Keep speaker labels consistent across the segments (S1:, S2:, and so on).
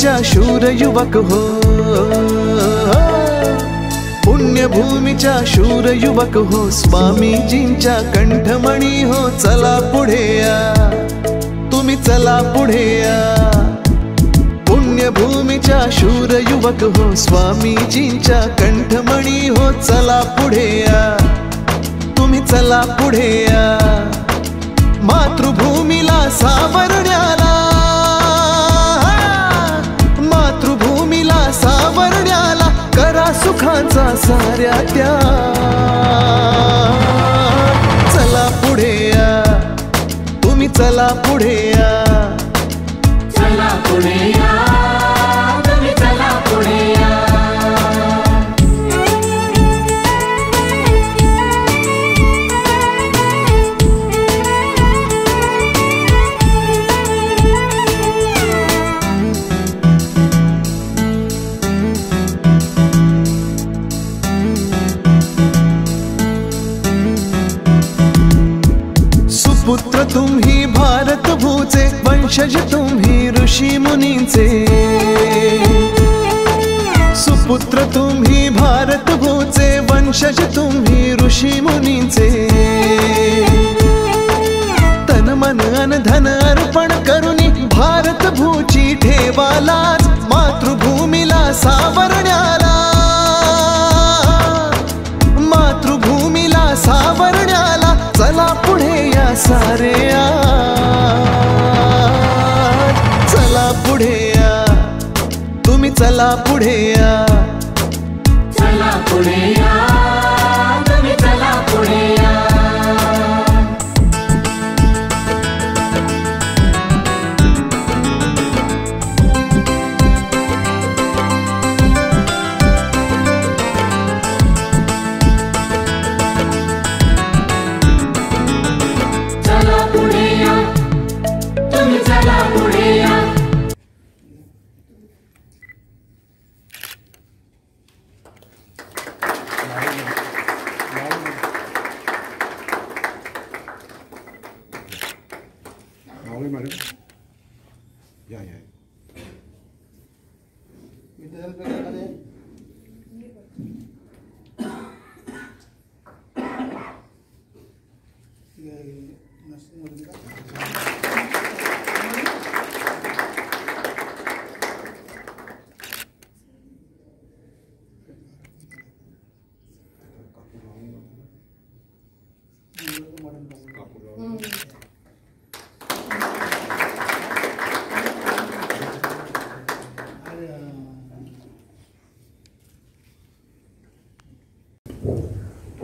S1: पुण्यभूमीच्या शूर युवक हो, पुण्यभूमीच्या शूर युवक हो, स्वामीजींच्या कंठमणी हो, चला पुढे या, तुम्ही चला पुढे या। पुण्यभूमीच्या शूर युवक हो, स्वामीजींच्या कंठमणी हो, चला पुढे या, तुम्ही चला पुढे या। मातृभूमीला सावरण्याला, मातृभूमीला सावरण्याला करा सुखांचा साऱ्या त्या, चला पुढे या, तुम्ही चला पुढे या,
S2: चला पुढे या, तुम्ही चला पुढे या।
S1: सुपुत्र तुम्ही भारत भूचे, वंशज तुम्ही ऋषी मुनींचे। सुपुत्र तुम्ही भारत भूचे, वंशज तुम्ही ऋषी मुनींचे। तन मन अन धन अर्पण करुनी भारत भूची ठेवालाच, मातृभूमीला सावरण्याला, मातृभूमीला सावरण्याला चला पुढे या सारे या, चला पुढे या, तुम्ही चला पुढे या,
S2: चला पुढे या, तुम्ही चला पुढे या। चला पुढे या, तुम्ही चला पुढे या।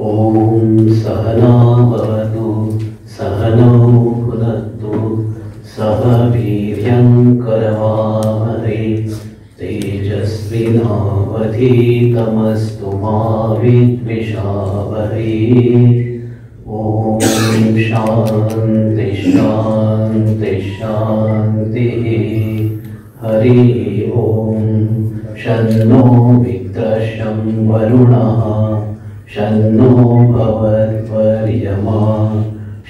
S3: ओम सहना भवतु सहनौ भुनक्तु सह वीर्यं करवावहै तेजस्विनावधीतमस्तु मा विद्विषावहै। ओम शान्ति शान्ति शान्तिः। हरि ओम शन्नो मित्रशं वरुणः शन्नो भवद्वर्यमा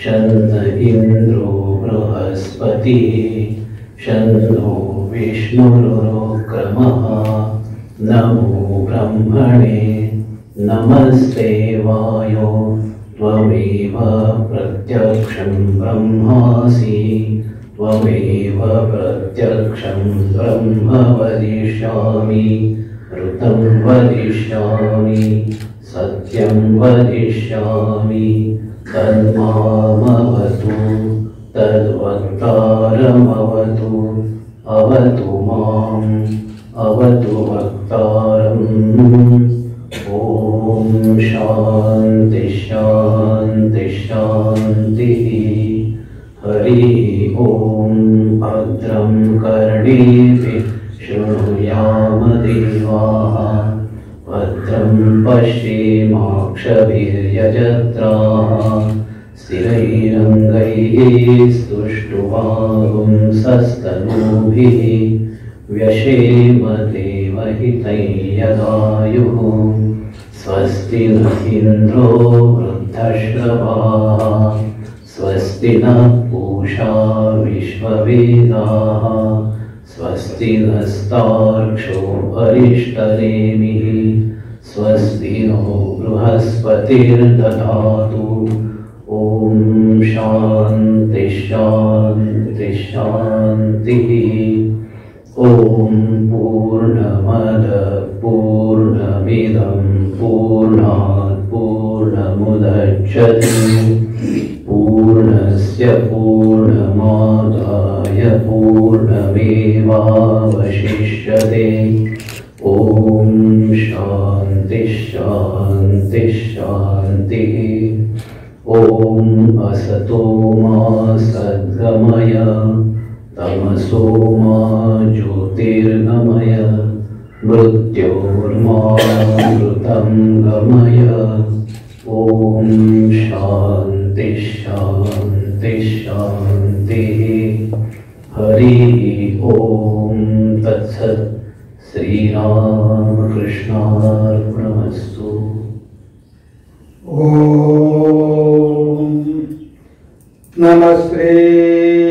S3: शन्न इन्द्रो बृहस्पतिः शन्नो विष्णुरुक्रमः। नमो ब्रह्मणे नमस्ते वायो त्वमेव प्रत्यक्षं ब्रह्मासि त्वमेव प्रत्यक्षं ब्रह्म वदिष्यामि ऋतं वदिष्यामि सत्यं वदिष्यामि तन्मामवतु तद्वक्तारमवतु अवतु माम् अवतु वक्तारम्। ॐ शान्ति शान्ति शान्तिः। हरि ओम भद्रं कर्णेभिः शृणुयाम देवाः भद्रं पश्येमाक्षभिर्यजत्राः स्थिरैरङ्गैः स्तुष्टुवागुंसस्तनूभिः व्यशेम देवहितं यदायुः। स्वस्ति न इन्द्रो वृद्धश्रवाः स्वस्ति नः पूषा विश्ववेदाः स्वस्ति नस्तार्क्ष्यो अरिष्टनेमिः स्वस्ति नो बृहस्पतिर्दधातु ॐ शान्ति शान्ति शान्तिः ॐ पूर्णमद पूर्णमिदं पूर्णात् पूर्णमुदच्यते पूर्णस्य पूर्णमादाय पूर्णमेवावशिष्यते ॐ शान्ति शान्ति शान्तिः ॐ असतो मा सद्गमय तमसो मा ज्योतिर्गमय मृत्योर्मामृतं गमय ॐ शान्ति शान्ति शान्तिः हरिः ॐ तत्सत् श्रीरामकृष्णार्पणमस्तु।
S4: ॐ नमस्ते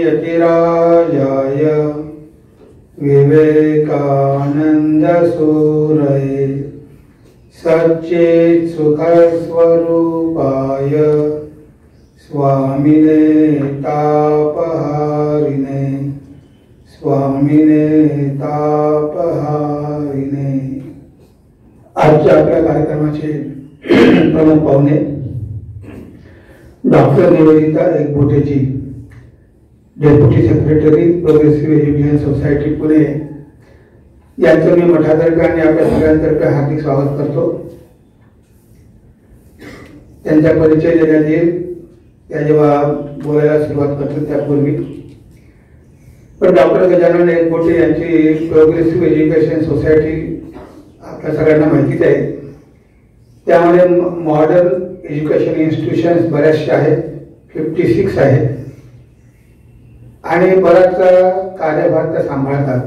S4: यतिराजाय विवेकानन्दसूरये सच्चित् सुखस्वरूपाय स्वामिने तापहारिणे स्वामिने तापहारिणे। आजच्या आपल्या कार्यक्रमाचे प्रमुख पाहुणे डॉक्टर निवेदिता एकबोटेजी, deputy secretary progressive education society Pune, यांचं मी मठातर्फे आणि आपल्या सगळ्यांतर्फे हार्दिक स्वागत करतो। त्यांचा परिचय देण्यात येईल त्या जेव्हा बोलायला सुरुवात करतो त्यापूर्वी, पण डॉक्टर गजानन एकबोटे यांची प्रोग्रेसिव्ह एज्युकेशन सोसायटी आपल्या सगळ्यांना माहितीच आहे। त्यामध्ये मॉडर्न एज्युकेशन इन्स्टिट्यूशन्स बऱ्याचशा आहेत, 56 आहेत आणि बराचसा कार्यभार त्या सांभाळतात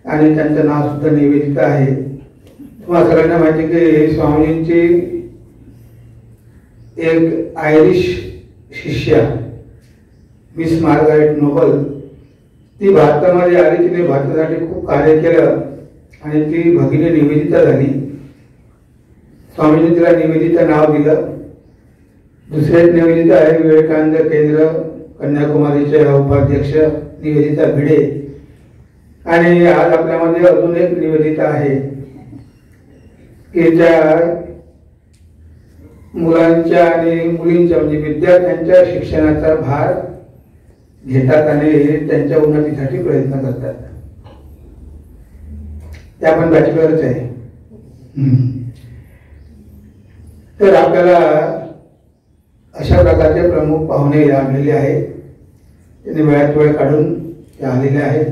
S4: आणि त्यांचं नाव सुद्धा निवेदिता आहे। तुम्हाला सगळ्यांना माहिती की स्वामीजींची एक आयरिश शिष्या मिस मार्गारेट नोबल, ती भारतामध्ये आली, तिने भारतासाठी खूप कार्य केलं आणि ती भगिनी निवेदिता झाली। स्वामीजी तिला निवेदिता नाव दिलं। दुसरे निवेदिता आहे विवेकानंद केंद्र कन्याकुमारीचे उपाध्यक्ष निवेदिता भिडे, आणि आज आपल्यामध्ये अजून एक निवेदिता आहे की ज्या मुलांच्या आणि मुलींच्या म्हणजे विद्यार्थ्यांच्या शिक्षणाचा भार घेतात आणि त्यांच्या उन्नतीसाठी प्रयत्न करतात। त्या पण बॅचलरच आहे। तर आपल्याला अशा प्रकारचे प्रमुख पाहुणे आलेले आहेत, त्यांनी वेळात वेळ काढून ते आलेले आहेत,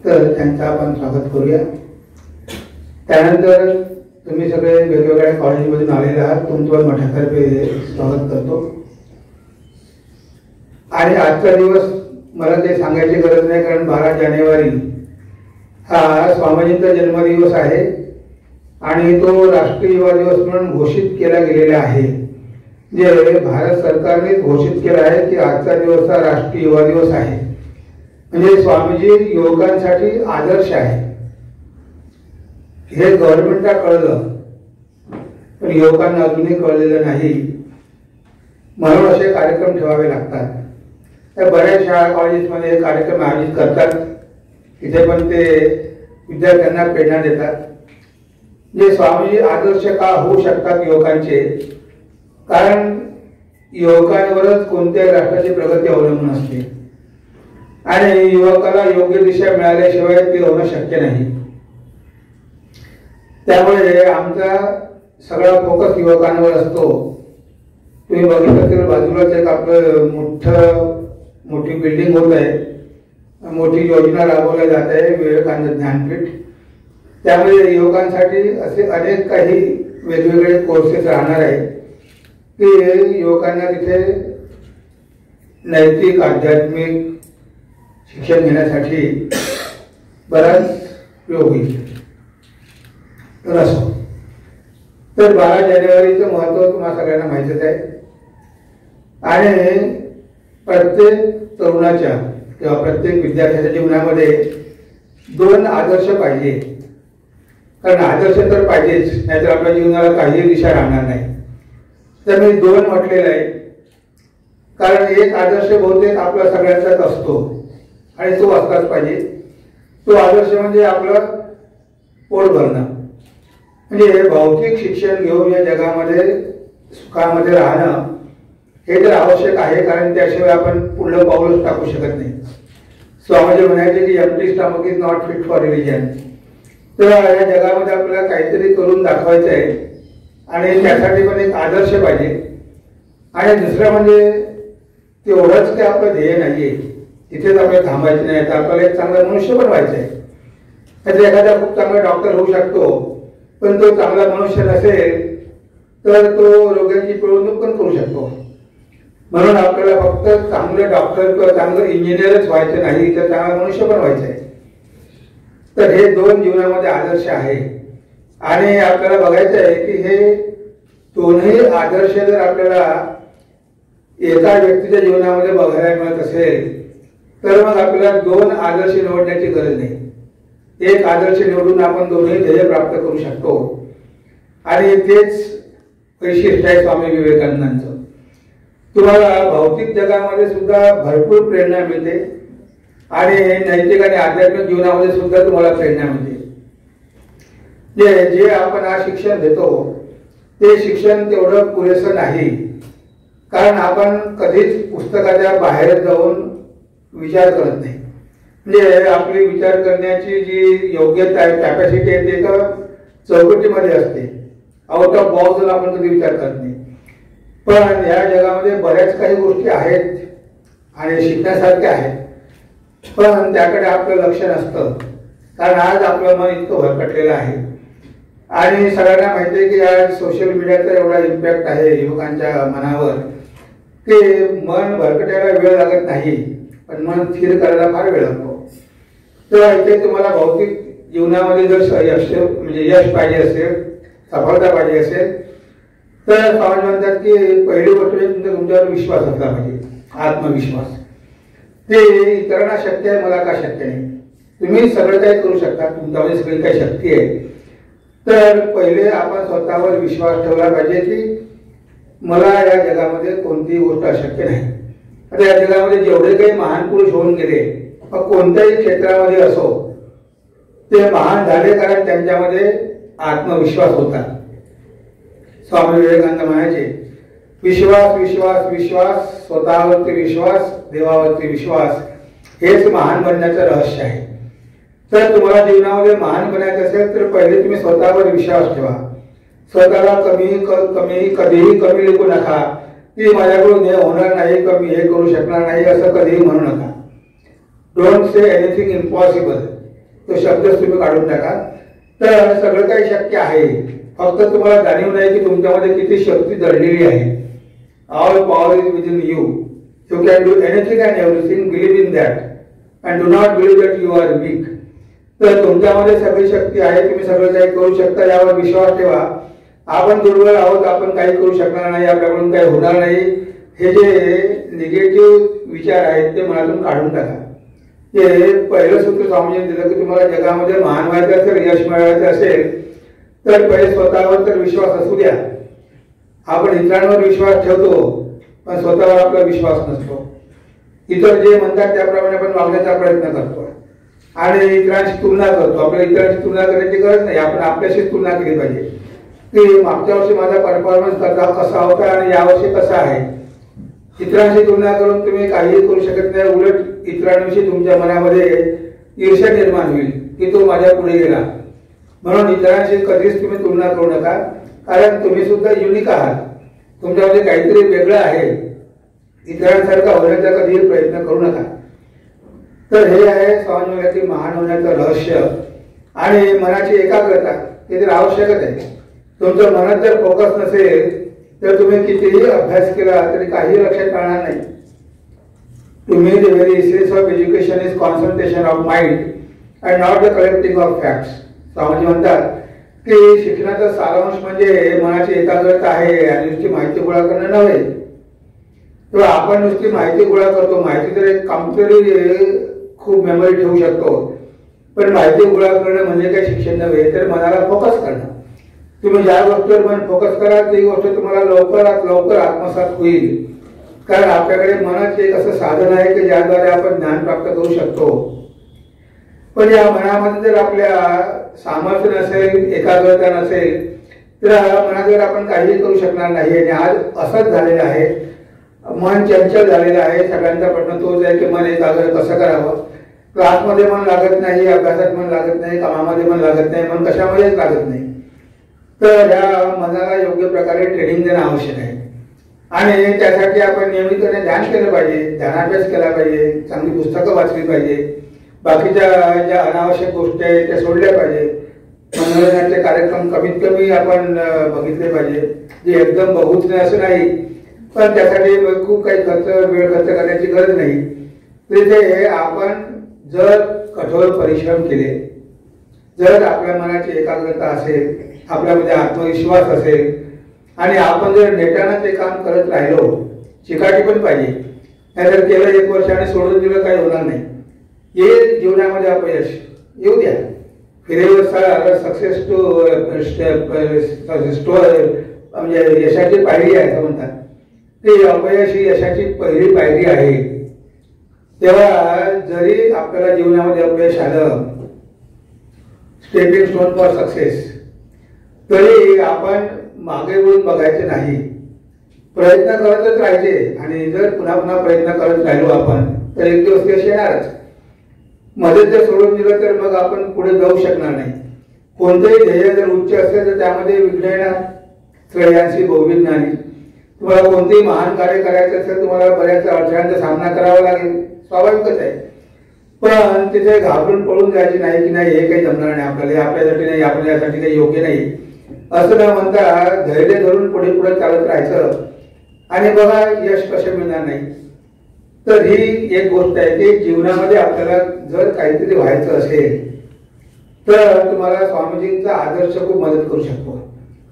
S4: तर त्यांचं आपण स्वागत करूया। त्यानंतर तुम्ही सगळे वेगवेगळ्या कॉलेजमधून आलेले आहात, तुमचं मठातर्फे स्वागत करतो। आणि आजचा दिवस मला ते सांगायची गरज नाही, कारण 12 जानेवारी हा स्वामीजींचा जन्मदिवस आहे आणि तो राष्ट्रीय युवा दिवस म्हणून घोषित केला गेलेला आहे। जे भारत सरकारने घोषित केला आहे की आजचा दिवस हा राष्ट्रीय युवा दिवस आहे, म्हणजे स्वामीजी युवकांसाठी आदर्श आहे। हे गव्हर्नमेंटला कळलं पण युवकांना अजूनही कळलेलं नाही, म्हणून असे कार्यक्रम ठेवावे लागतात। त्या बऱ्याच शाळा कॉलेजेसमध्ये कार्यक्रम आयोजित करतात, तिथे पण ते विद्यार्थ्यांना प्रेरणा देतात। जे स्वामीजी आदर्श का होऊ शकतात युवकांचे, कारण युवकांवरच कोणत्याही राष्ट्राची प्रगती अवलंबून असते आणि युवकाला योग्य दिशा मिळाल्याशिवाय ते होणं शक्य नाही। त्यामुळे आमचा सगळा फोकस युवकांवर असतो। तुम्ही बघितलं तर बाजूलाच एक आपलं मोठी बिल्डिंग होत आहे, मोठी योजना राबवली जात आहे विवेकानंद ज्ञानपीठ। त्यामुळे युवकांसाठी असे अनेक काही वेगवेगळे कोर्सेस राहणार आहेत की युवकांना तिथे नैतिक आध्यात्मिक शिक्षण घेण्यासाठी बराच उपयोग होईल। तर असो, तर 12 जानेवारीचं महत्त्व तुम्हाला सगळ्यांना माहितीच आहे आणि प्रत्येक तरुणाच्या किंवा प्रत्येक विद्यार्थ्याच्या जीवनामध्ये 2 आदर्श पाहिजे. कारण आदर्श तर पाहिजेच, नाहीतर आपल्या जीवनाला काही दिशा राहणार नाही. तर मी 2 म्हटलेलं आहे, कारण एक आदर्श बहुतेक आपला सगळ्यांचाच असतो आणि तो असलाच पाहिजे. तो आदर्श म्हणजे आपलं पोट भरणं. म्हणजे भौतिक शिक्षण घेऊन या जगामध्ये सुखामध्ये राहणं हे तर आवश्यक आहे, कारण त्याशिवाय आपण पुढलं पाऊलच टाकू शकत नाही. स्वामीजी म्हणायचे की empty stomach is not fit for religion. तर या जगामध्ये आपल्याला काहीतरी करून दाखवायचं आहे आणि त्यासाठी पण एक आदर्श पाहिजे. आणि दुसरं म्हणजे तेवढंच ते आपलं ध्येय नाहीये, तिथेच आपल्याला थांबायचं नाही, तर आपल्याला एक चांगला मनुष्य पण व्हायचं आहे. त्याचा एखादा खूप चांगला डॉक्टर होऊ शकतो, पण तो चांगला मनुष्य नसेल तर तो रोग्यांची पिळवणूक पण करू शकतो. म्हणून आपल्याला फक्त चांगलं डॉक्टर किंवा चांगलं इंजिनियरच व्हायचं नाही, तर चांगला मनुष्य पण व्हायचं आहे. तर हे 2 जीवनामध्ये आदर्श आहे. आणि आपल्याला बघायचं आहे की हे दोन्ही आदर्श जर आपल्याला एका व्यक्तीच्या जीवनामध्ये बघायला मिळत असेल तर मग आपल्याला 2 आदर्श निवडण्याची गरज नाही. एक आदर्श निवडून आपण दोन्ही ध्येय प्राप्त करू शकतो. आणि तेच वैशिष्ट्य आहे स्वामी विवेकानंदांचं. तुम्हाला भौतिक जगामध्ये सुद्धा भरपूर प्रेरणा मिळते आणि नैतिक आणि आध्यात्मिक जीवनामध्ये सुद्धा तुम्हाला प्रेरणा मिळते. जे आपण आज शिक्षण घेतो ते शिक्षण तेवढं पुरेसं नाही, कारण आपण कधीच पुस्तकाच्या बाहेर जाऊन विचार करत नाही. म्हणजे आपली विचार करण्याची जी योग्यता आहे, कॅपॅसिटी आहे, ते एका चौकटीमध्ये असते. आउट ऑफ बॉक्स आपण कधी विचार करत नाही. पण या जगामध्ये बऱ्याच काही गोष्टी आहेत आणि शिकण्यासारख्या आहेत, पण त्याकडे आपलं लक्ष नसतं, कारण आज आपलं मन इतकं भरकटलेलं आहे. आणि सगळ्यांना माहिती आहे की आज सोशल मीडियाचा एवढा इम्पॅक्ट आहे युवकांच्या मनावर की मन भरकटायला वेळ लागत नाही, पण मन स्थिर करायला फार वेळ लागतो. तर इथे तुम्हाला भौतिक जीवनामध्ये जर यश पाहिजे असेल, सफलता पाहिजे असेल, तर स्वामी म्हणतात की पहिली गोष्ट म्हणजे तुमच्यावर विश्वास असला पाहिजे, आत्मविश्वास. ते इतरांना शक्य आहे, मला का शक्य नाही. तुम्ही सगळं काही करू शकता, तुमच्यामध्ये सगळी काही शक्ती आहे. तर पहिले आपण स्वतःवर विश्वास ठेवला पाहिजे की मला या जगामध्ये कोणतीही गोष्ट अशक्य नाही. आता या जगामध्ये जेवढे काही महान पुरुष होऊन गेले, मग कोणत्याही क्षेत्रामध्ये असो, ते महान झाले कारण त्यांच्यामध्ये आत्मविश्वास होता. स्वामी विवेकानंद म्हणायचे विश्वास विश्वास विश्वास, स्वतःवरती विश्वास, देवावरती विश्वास, हेच महान बनण्याचं रहस्य आहे. तर तुम्हाला जीवनामध्ये महान बनायचं असेल तर पहिले तुम्ही स्वतःवर विश्वास ठेवा. स्वतःला कधीही कमी लेखू नका की माझ्याकडून हे होणार नाही, कमी हे करू शकणार नाही, असं कधीही म्हणू नका. डोंट से एनिथिंग इम्पॉसिबल, तो शब्दच तुम्ही काढून टाका. तर सगळं काही शक्य आहे, फक्त तुम्हाला जाणीव नाही की तुमच्यामध्ये किती शक्ती दडलेली आहे. All power is within you. You can do anything and everything. Believe in that and do not believe that you are weak. तर तुमच्यामध्ये सगळी शक्ती आहे, तुम्ही सगळं काही करू शकता, यावर विश्वास ठेवा. आपण दुर्बल आहोत, आपण काही करू शकणार नाही, आपल्याकडून काही होणार नाही, हे जे निगेटिव्ह विचार आहेत ते मनातून काढून टाका. हे पहिलं सूत्र स्वामीजींनी दिलं की तुम्हाला जगामध्ये महान व्हायचं असेल, यश मिळवायचं असेल तर पहिले स्वतःवर तर विश्वास असू द्या. आपण इतरांवर विश्वास ठेवतो पण स्वतःवर आपला विश्वास नसतो. इतर जे म्हणतात त्याप्रमाणे आपण वागण्याचा प्रयत्न करतो आणि इतरांशी तुलना करतो. आपल्याला इतरांशी तुलना करण्याची गरज नाही, आपण आपल्याशीच तुलना केली पाहिजे की मागच्या वर्षी माझा परफॉर्मन्स कसा होता आणि यावर्षी कसा आहे. इतरांशी तुलना करून तुम्ही काहीही करू शकत नाही. उलट इतरांविषयी तुमच्या मनामध्ये ईर्ष्या निर्माण होईल की तो माझ्या पुढे गेला. म्हणून इतरांशी कधीच तुम्ही तुलना करू नका, कारण तुम्ही सुद्धा युनिक आहात, तुमच्यामध्ये काहीतरी वेगळं आहे. इतरांसारखा होण्याचा कधीही प्रयत्न करू नका. तर हे आहे स्वामी महान होण्याचं रहस्य. आणि मनाची एकाग्रता हे तर आवश्यकच आहे. तुमच्या मनात जर फोकस नसेल तर तुम्ही कितीही अभ्यास केला तरी काही लक्षात राहणार नाही. तुम्ही the very essence of education is concentration of mind and not the collecting of facts. Swamiji म्हणतात की शिक्षणाचा सारांश म्हणजे मनाची एकाग्रता आहे आणि नुसती माहिती गोळा करणं नव्हे. तेव्हा आपण नुसती माहिती गोळा करतो. माहिती तर एक कॉम्प्युटर खूप मेमरी ठेवू शकतो, पण माहिती गोळा करणं म्हणजे काही शिक्षण नव्हे, तर मनाला फोकस करणं. तुम्ही ज्या गोष्टीवर मन फोकस करा ती गोष्ट तुम्हाला लवकरात लवकर आत्मसात होईल. कारण आपल्याकडे मनच एक असं साधन आहे की ज्याद्वारे आपण ज्ञान प्राप्त करू शकतो. पण या मनामध्ये जर आपल्या सामर्थ्य नसेल, एकाग्रता नसेल, तर मनावर आपण काहीही करू शकणार नाही. आणि आज असंच झालेलं आहे, मन चंचल झालेलं आहे. सगळ्यांचा प्रश्न तोच आहे की मन एकाग्र कसं करावं. क्लासमध्ये मन लागत नाही, अभ्यासात मन लागत नाही, कामामध्ये मन लागत नाही, मन कशामध्येच लागत नाही. तर या मनाला योग्य प्रकारे ट्रेनिंग देणं आवश्यक आहे. आणि त्यासाठी आपण नियमितपणे ध्यान केलं पाहिजे, ध्यानाभ्यास केला पाहिजे, चांगली पुस्तकं वाचली पाहिजे, बाकीच्या ज्या अनावश्यक गोष्टी आहेत त्या सोडल्या पाहिजे, मनोरंजनाचे कार्यक्रम कमीत कमी आपण बघितले पाहिजे. जे एकदम बहुत नाही असं नाही, पण त्यासाठी खूप काही वेळ खर्च करण्याची गरज नाही. तिथे आपण जर कठोर परिश्रम केले, जर आपल्या मनाची एकाग्रता असेल, आपल्यामध्ये आत्मविश्वास असेल आणि आपण जर नेटानं ते काम करत राहिलो, चिकाटी पण पाहिजे. नाहीतर केलं 1 वर्ष आणि सोडून दिलं काही होणार नाही. हे जीवनामध्ये अपयश येऊ द्या. फेल्युअर सक्सेस टू म्हणजे यशाची पायरी आहे असं म्हणतात. ते अपयश ही यशाची पहिली पायरी आहे. तेव्हा जरी आपल्याला जीवनामध्ये अपयश आलं, स्टेपिंग स्टोन फॉर सक्सेस, तरी आपण मागे वळून बघायचे नाही, प्रयत्न करतच राहायचे. आणि जर पुन्हा पुन्हा प्रयत्न करत राहिलो आपण तर एक दिवस यश येणारच. मध्ये जर सोडून दिलं तर मग आपण पुढे जाऊ शकणार नाही. कोणतंही ध्येय जर उच्च असेल तर त्यामध्ये विघ्न येणार, श्रेयांशी बहुविघ्नानी. तुम्हाला कोणतेही महान कार्य करायचं असेल तुम्हाला बऱ्याच अडचणींचा सामना करावा लागेल, स्वाभाविकच आहे. पण तिथे घाबरून पळून जायची नाही की नाही हे काही जमणार नाही आपल्याला, आपल्यासाठी नाही, आपण यासाठी काही योग्य नाही असं न म्हणता धैर्य धरून पुढे पुढे चालत राहायचं. आणि बघा यश कसे मिळणार नाही. तर ही एक गोष्ट आहे की जीवनामध्ये आपल्याला जर काहीतरी व्हायचं असेल तर तुम्हाला स्वामीजींचा आदर्श खूप मदत करू शकतो.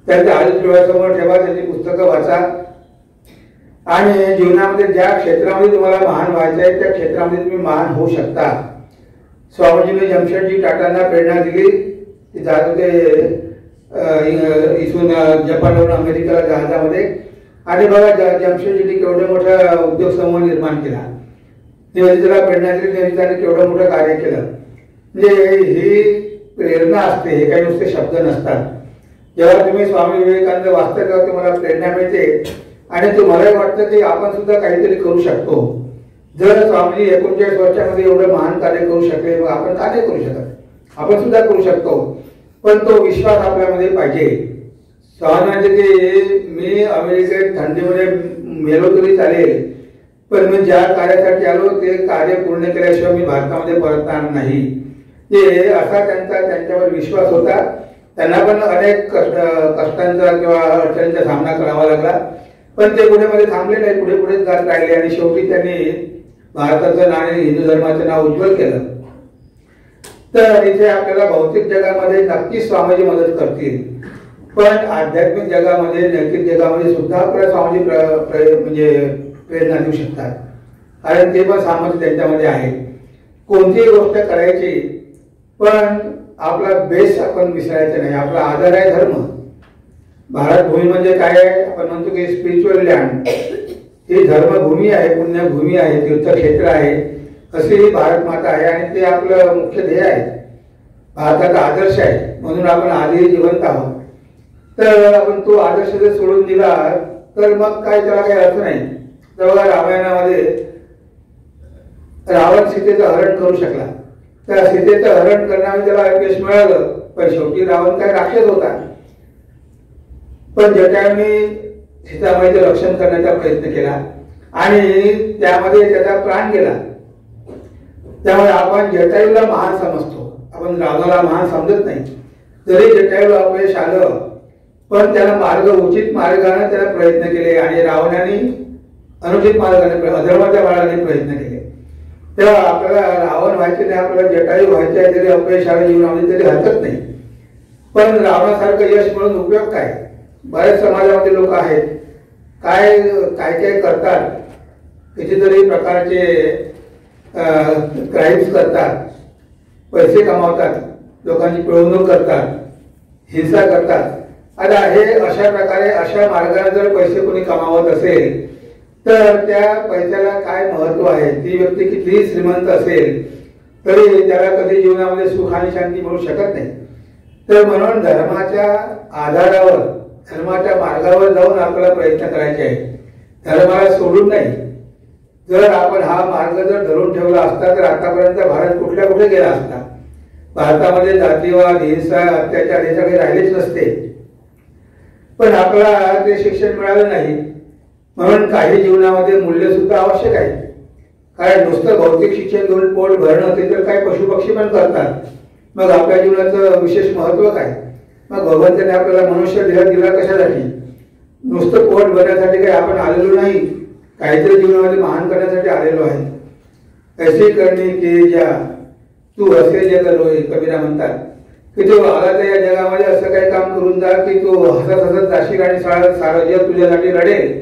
S4: त्यांचा आदर्श डोळ्यासमोर ठेवा, त्यांची पुस्तकं वाचा आणि जीवनामध्ये ज्या क्षेत्रामध्ये तुम्हाला महान व्हायचं आहे त्या क्षेत्रामध्ये तुम्ही महान होऊ शकता. स्वामीजींनी जमशेदजी टाटांना प्रेरणा दिली. ते जात होते इथून जपानवरून अमेरिकेला जहाजामध्ये. आणि बघा जमशेदजींनी केवढा मोठा उद्योग समूह निर्माण केला. त्याला प्रेरणा दिली, त्यांनी केवढं मोठं कार्य केलं. म्हणजे ही प्रेरणा असते, हे काही नुसते शब्द नसतात. जेव्हा तुम्ही स्वामी विवेकानंद वाचता तेव्हा तुम्हाला प्रेरणा मिळते आणि तुम्हालाही वाटतं की आपण सुद्धा काहीतरी करू शकतो. जर स्वामीजी 39 वर्षामध्ये एवढं महान कार्य करू शकले, मग आपण का नाही करू शकत? आपण सुद्धा करू शकतो. पण तो विश्वास आपल्यामध्ये पाहिजे. स्वामींचे की मी अमेरिकेत थंडीमध्ये मेलो तरी चालेल, पण मी ज्या कार्यासाठी आलो ते कार्य पूर्ण केल्याशिवाय मी भारतामध्ये परतणार नाही. ते असा त्यांच्यावर विश्वास होता. त्यांना पण अनेक कष्टांचा किंवा अडचणींचा सामना करावा लागला, पण ते पुढे मध्ये थांबले नाही, पुढे पुढे जात राहिले आणि शेवटी त्यांनी भारताचं आणि हिंदू धर्माचं नाव उज्ज्वल केलं. तर इथे आपल्याला भौतिक जगामध्ये नक्कीच स्वामीजी मदत करतील, पण आध्यात्मिक जगामध्ये, नैतिक जगामध्ये सुद्धा आपल्याला स्वामीजी म्हणजे प्रेरणा देऊ शकतात. कारण ते पण सामर्थ्य त्यांच्यामध्ये आहे. कोणतीही गोष्ट करायची, पण आपला बेस आपण विसरायचा नाही. आपला आधार आहे धर्म. भारतभूमी म्हणजे काय आहे? आपण म्हणतो की स्पिरिच्युअल लँड. ही धर्मभूमी आहे, पुण्यभूमी आहे, तीर्थक्षेत्र आहे, अशी ही भारत माता आहे आणि ते आपलं मुख्य ध्येय आहे, भारताचा आदर्श आहे. म्हणून आपण आजही जिवंत आहोत. तर आपण तो आदर्श जर सोडून दिला तर मग काय त्याला काही अर्थ नाही. तेव्हा रामायणामध्ये रावण सीतेचं हरण करू शकला. त्या सीतेचं हरण करण्यामध्ये त्याला यश मिळालं, पण शेवटी रावण काय राक्षस होता. पण जटायूने सीतामाईचं रक्षण करण्याचा प्रयत्न केला आणि त्यामध्ये त्याचा प्राण गेला. त्यामुळे आपण जटायूला महान समजतो, आपण रावणाला महान समजत नाही. जरी जटायूला अपयश आलं पण त्याला उचित मार्गाने त्याला प्रयत्न केले आणि रावणाने अनुचित मार्गाने, अधर्माच्या मार्गाने प्रयत्न केले. तेव्हा आपल्याला रावण व्हायचे नाही, आपल्याला जटायू व्हायचे आहे. तरी अपयश आलं जीवनामध्ये तरी हरकत नाही. पण रावणासारखं यश मिळून उपयोग काय? बऱ्याच समाजामध्ये लोक आहेत काय काय काय करतात कितीतरी प्रकारचे क्राईम्स करतात, पैसे कमावतात, लोकांची पिळवणूक करतात, हिंसा करतात. आता हे अशा प्रकारे अशा मार्गाने जर पैसे कोणी कमावत असेल तर त्या पैशाला काय महत्व आहे? ती व्यक्ती कितीही श्रीमंत असेल तरी त्याला कधी जीवनामध्ये सुख आणि शांती मिळू शकत नाही. तर म्हणून धर्माच्या आधारावर, धर्माच्या मार्गावर जाऊन आपल्याला प्रयत्न करायचे आहे, धर्माला सोडून नाही. जर आपण हा मार्ग जर धरून ठेवला असता तर आतापर्यंत भारत कुठे गेला असता. भारतामध्ये जातीवाद, हिंसा, अत्याचार हे सगळे राहिलेच नसते. पण आपल्याला ते शिक्षण मिळालं नाही. म्हणून काही जीवनामध्ये मूल्य सुद्धा आवश्यक आहे. कारण नुसतं भौतिक शिक्षण घेऊन पोट भरणं ते तर काही पशुपक्षी पण करतात. मग आपल्या जीवनाचं विशेष महत्व काय? मग भगवंताने आपल्याला मनुष्य दिला कशासाठी? नुसतं पोट भरण्यासाठी काही आपण आलेलो नाही, काहीतरी जीवनामध्ये महान करण्यासाठी आलेलो आहे. ऐसी करणी की ज्या तू असे जग रोय, कबीरा म्हणतात की तू आला तर या जगामध्ये असं काही काम करून जा की तू हसत जाशील आणि सारं जग तुझ्यासाठी रडेल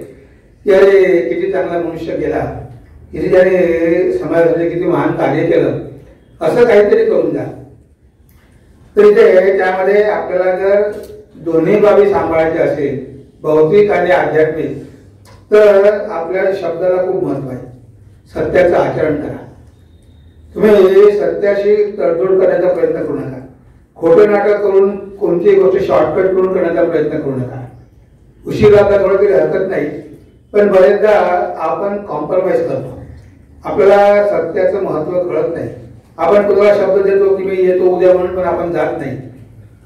S4: की अरे किती चांगला मनुष्य गेला, किती त्याने समाजासाठी किती महान कार्य केलं, असं काहीतरी करून जा. तर इथे त्यामध्ये आपल्याला जर दोन्ही बाबी सांभाळायचे असेल, भौतिक आणि आध्यात्मिक, तर आपल्या शब्दाला खूप महत्व आहे. सत्याचं आचरण करा. तुम्ही सत्याशी तडजोड करण्याचा प्रयत्न करू नका. खोटं नाटक करून कोणतीही गोष्ट शॉर्टकट करून करण्याचा प्रयत्न करू नका. उशिरा का थोडं तरी हरकत नाही, पण बरेचदा आपण कॉम्प्रोमाइज करतो. आपल्याला सत्याचं महत्व कळत नाही. आपण कुणाला शब्द देतो की मी येतो उद्या म्हणून, पण आपण जात नाही.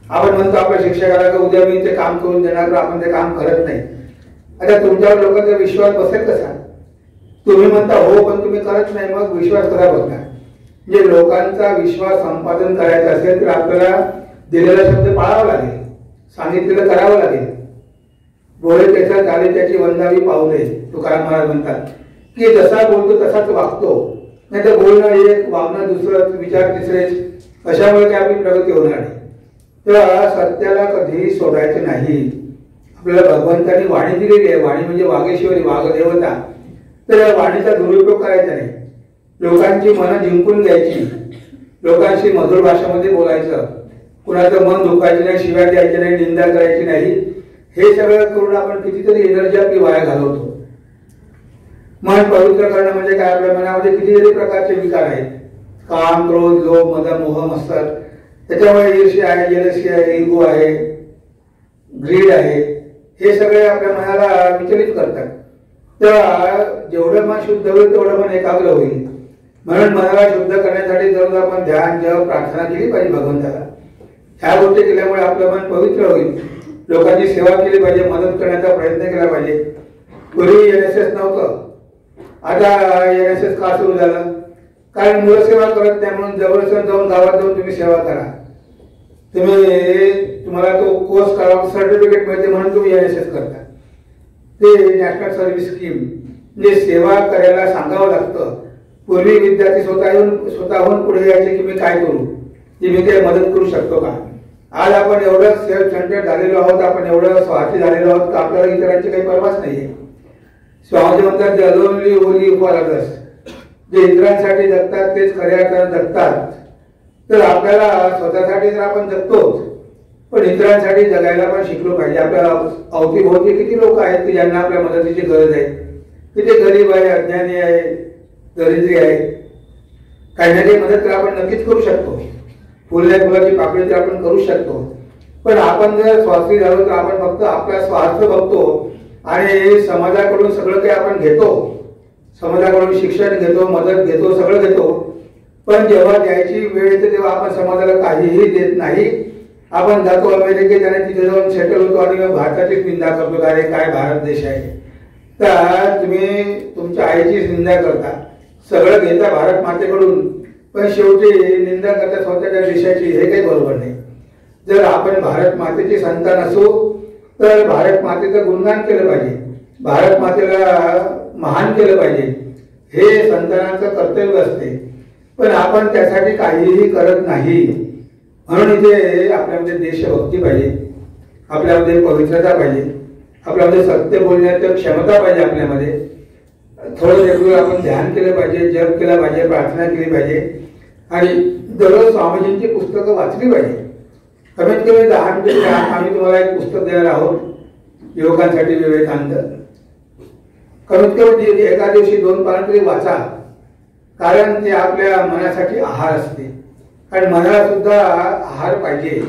S4: आपण म्हणतो आपल्या शिक्षकाला की उद्या मी ते काम करून देणार, पण आपण ते काम करत नाही. आता तुमच्यावर लोकांचा विश्वास बसेल कसा? तुम्ही म्हणता हो पण तुम्ही करत नाही, मग विश्वास कसा बसणार? म्हणजे लोकांचा विश्वास संपादन करायचा असेल तर आपल्याला दिलेला शब्द पाळावा लागेल, सांगितलेलं करावं लागेल. बोले त्याच्या झाले त्याची वंदावी पावले, तुकाराम महाराज म्हणतात की जसा बोलतो तसाच वागतो. नाही तर बोलणं एक, वागणं दुसरं, विचार तिसरेच, अशामुळे काही आपली प्रगती होणार नाही. तेव्हा सत्याला कधीही सोडायचं नाही. आपल्याला भगवंतांनी वाणी दिलेली आहे. वाणी म्हणजे वागेश्वरी, वागदेवता. तर या वाणीचा दुरुपयोग करायचा नाही. लोकांची मनं जिंकून घ्यायची, लोकांशी मधुर भाषेमध्ये बोलायचं, कुणाचं मन दुखायचं नाही, शिव्या द्यायची नाही, निंदा करायची नाही. हे सगळं करून आपण कितीतरी एनर्जी आपली वाया घालवतो. मन पवित्र करणं म्हणजे काय? आपल्या मनामध्ये कितीतरी प्रकारचे विकार आहेत. काम, क्रोध, लोभ, मद, मोह, मत्सर. त्याच्यामुळे ईर्ष्या आहे, जेलसी आहे, इगो आहे, ग्रीड आहे. हे सगळे आपल्या मनाला विचलित करतात. तेव्हा जेवढं मन शुद्ध होईल तेवढं मन एकाग्र होईल. म्हणून मनाला शुद्ध करण्यासाठी जर आपण ध्यान, जप, प्रार्थना केली पाहिजे भगवंताला. ह्या गोष्टी केल्यामुळे आपलं मन पवित्र होईल. लोकांची सेवा केली पाहिजे, मदत करण्याचा प्रयत्न केला पाहिजे. पूर्वी NSS नव्हतं, आता NSS का सुरू झालं? कारण मुलं सेवा करत नाही म्हणून जवळच जाऊन गावात जाऊन तुम्ही सेवा करा. तुम्हाला तो कोर्स करा, सर्टिफिकेट मिळते म्हणून तुम्ही NSS करता. ते नॅशनल सर्व्हिस स्कीम म्हणजे सेवा करायला सांगावं लागतं. पूर्वी विद्यार्थी स्वतःहून पुढे यायचे की मी काय करू, की मी काही मदत करू शकतो का? आज आपण एवढं सेल्फ सेंटर्ड झालेलो आहोत, आपण एवढं स्वार्थी झालेलो आहोत की आपल्याला इतरांची काही परवाच नाहीये. स्वामी म्हणतात the only holy for others. जे इतरांसाठी जगतात तेच खऱ्या अर्थाने जगतात. तर आपल्याला स्वतःसाठी तर आपण जगतोच, पण इतरांसाठी जगायला पण शिकलो पाहिजे. आपल्या अवतीभोवती किती लोक आहेत की ज्यांना आपल्या मदतीची गरज आहे. किती गरीब आहे, अज्ञानी आहे, दरिद्री आहे. काही ना काही मदत तर आपण नक्कीच करू शकतो. फुलाची पाकळी तर आपण करू शकतो. पण आपण जर स्वार्थी झालो तर आपण फक्त आपला स्वार्थ बघतो आणि समाजाकडून सगळं काही आपण घेतो. समाजाकडून शिक्षण घेतो, मदत घेतो, सगळं घेतो. पण जेव्हा द्यायची वेळ येते तेव्हा आपण समाजाला काहीही देत नाही. आपण जातो अमेरिकेत आणि तिथे जाऊन सेटल होतो आणि मग भारताची निंदा करतो, अरे काय भारत देश आहे. तर तुम्ही तुमच्या आईची निंदा करता, सगळं घेता भारत मातेकडून, पण शेवटी निंदा करता स्वतःच्या देशाची. हे काही बरोबर नाही. जर आपण भारत मातेची संतान असू तर भारत मातेचं गुणगान केलं पाहिजे, भारत मातेला महान केलं पाहिजे. हे संतानाचं कर्तव्य असते. पण आपण त्यासाठी काहीही करत नाही. म्हणून इथे आपल्यामध्ये देशभक्ती पाहिजे, आपल्यामध्ये पवित्रता पाहिजे, आपल्यामध्ये सत्य बोलण्याची क्षमता पाहिजे आपल्यामध्ये. थोडं रेग्युलर आपण ध्यान केलं पाहिजे, जप केला पाहिजे, प्रार्थना केली पाहिजे आणि दररोज स्वामीजींची पुस्तकं वाचली पाहिजे. कमीत कमी 10 मिनिटे आम्ही तुम्हाला एक पुस्तक देणार आहोत, युवकांसाठी विवेकानंद. कमीत कमी एका दिवशी 2 पानं तरी वाचा, कारण ते आपल्या मनासाठी आहार असते आणि मनाला सुद्धा आहार पाहिजे.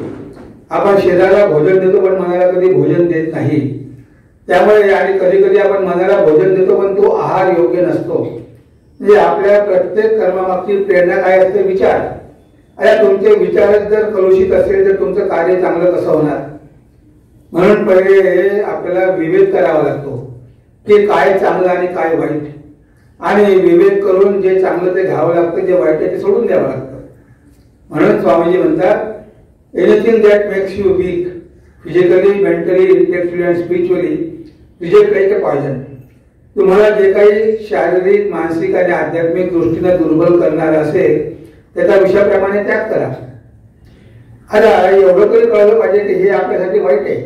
S4: आपण शरीराला भोजन देतो पण मनाला कधी भोजन देत नाही. त्यामुळे आणि कधी कधी आपण मनाला भोजन देतो पण तो आहार योग्य नसतो. म्हणजे आपल्या प्रत्येक कर्मामागची प्रेरणा काय असते? विचार. आता तुमचे विचारच जर कलुषित असेल तर तुमचं कार्य चांगलं कसं होणार? म्हणून पहिले आपल्याला विवेक करावा लागतो की काय चांगलं आणि काय वाईट, आणि विवेक करून जे चांगलं ते घ्यावं लागतं, जे वाईट आहे ते सोडून द्यावं लागतं. म्हणून स्वामीजी म्हणतात, anything that makes you weak physically, mentally, intellectually and spiritually reject like a poison. तुम्हाला जे काही शारीरिक, मानसिक आणि आध्यात्मिक दृष्टीने दुर्बल करणार असेल त्याचा विषयाप्रमाणे त्याग करा. आता एवढं तरी कळलं पाहिजे की हे आपल्यासाठी वाईट आहे.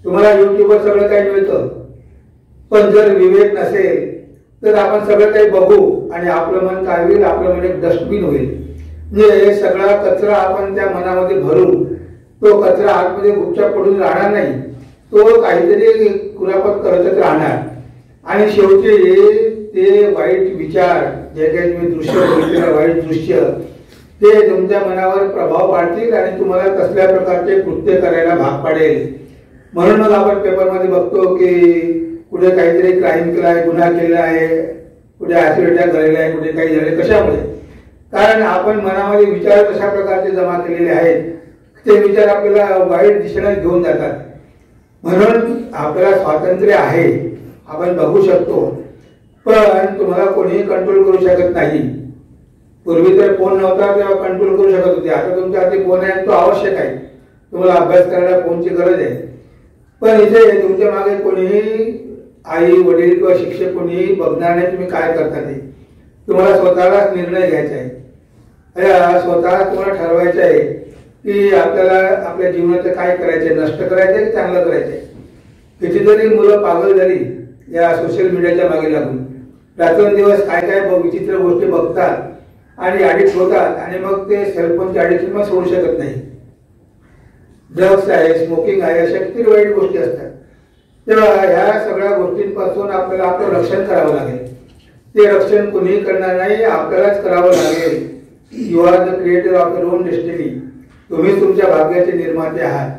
S4: तुम्हाला युट्यूबवर सगळं काही मिळतं, पण जर विवेक नसेल तर आपण सगळं काही बघू आणि आपलं मन काय होईल? आपलं मन एक डस्टबिन होईल. म्हणजे सगळा कचरा आपण त्या मनामध्ये भरू, तो कचरा आतमध्ये गुपचाप पडून राहणार नाही, तो काहीतरी कुरापत करतच राहणार आणि शेवटी ते वाईट विचार, जे काही तुम्ही दृश्य बघितलेलं वाईट दृश्य, ते तुमच्या मनावर प्रभाव पाडतील आणि तुम्हाला तसल्या प्रकारचे कृत्य करायला भाग पाडेल. म्हणून मग आपण पेपरमध्ये बघतो की कुठे काहीतरी क्राईम केला आहे, गुन्हा केला आहे, कुठे ऍसिड अटॅक झालेला आहे, कुठे काही झाले. कशामुळे? कारण आपण मनामध्ये विचार तशा प्रकारचे जमा केलेले आहेत, ते विचार आपल्याला वाईट दिशेने घेऊन जातात. म्हणून आपल्याला स्वातंत्र्य आहे, आपण बघू शकतो, पण तुम्हाला कोणीही कंट्रोल करू शकत नाही. पूर्वी तर फोन नव्हता तेव्हा कंट्रोल करू शकत होते, आता तुमच्या हाती फोन आहे, तो आवश्यक आहे. तुम्हाला अभ्यास करायला फोनची गरज आहे. पण इथे तुमच्या मागे कोणीही आई वडील किंवा शिक्षक कोणीही बघणार नाही तुम्ही काय करता ते. तुम्हाला स्वतःलाच निर्णय घ्यायचा आहे. स्वतः तुम्हाला ठरवायचं आहे की आपल्याला आपल्या जीवनाचं काय करायचंय, नष्ट करायचंय की चांगलं करायचंय. कितीतरी मुलं पागल झाली या सोशल मीडियाच्या मागे लागून. रात्रंदिवस काय काय विचित्र गोष्टी बघतात आणि ऍडिक्ट होतात आणि मग ते सेलफोनचे ऍडिक्शन मग सोडू शकत नाही. ड्रग्स आहे, स्मोकिंग आहे, अशा किती वाईट गोष्टी असतात. तेव्हा ह्या सगळ्या गोष्टींपासून आपल्याला आपलं रक्षण करावं लागेल. ते रक्षण कुणीही करणार नाही, आपल्यालाच करावं लागेल. You are the creator of your own destiny. तुम्ही तुमच्या भाग्याचे निर्माते आहात.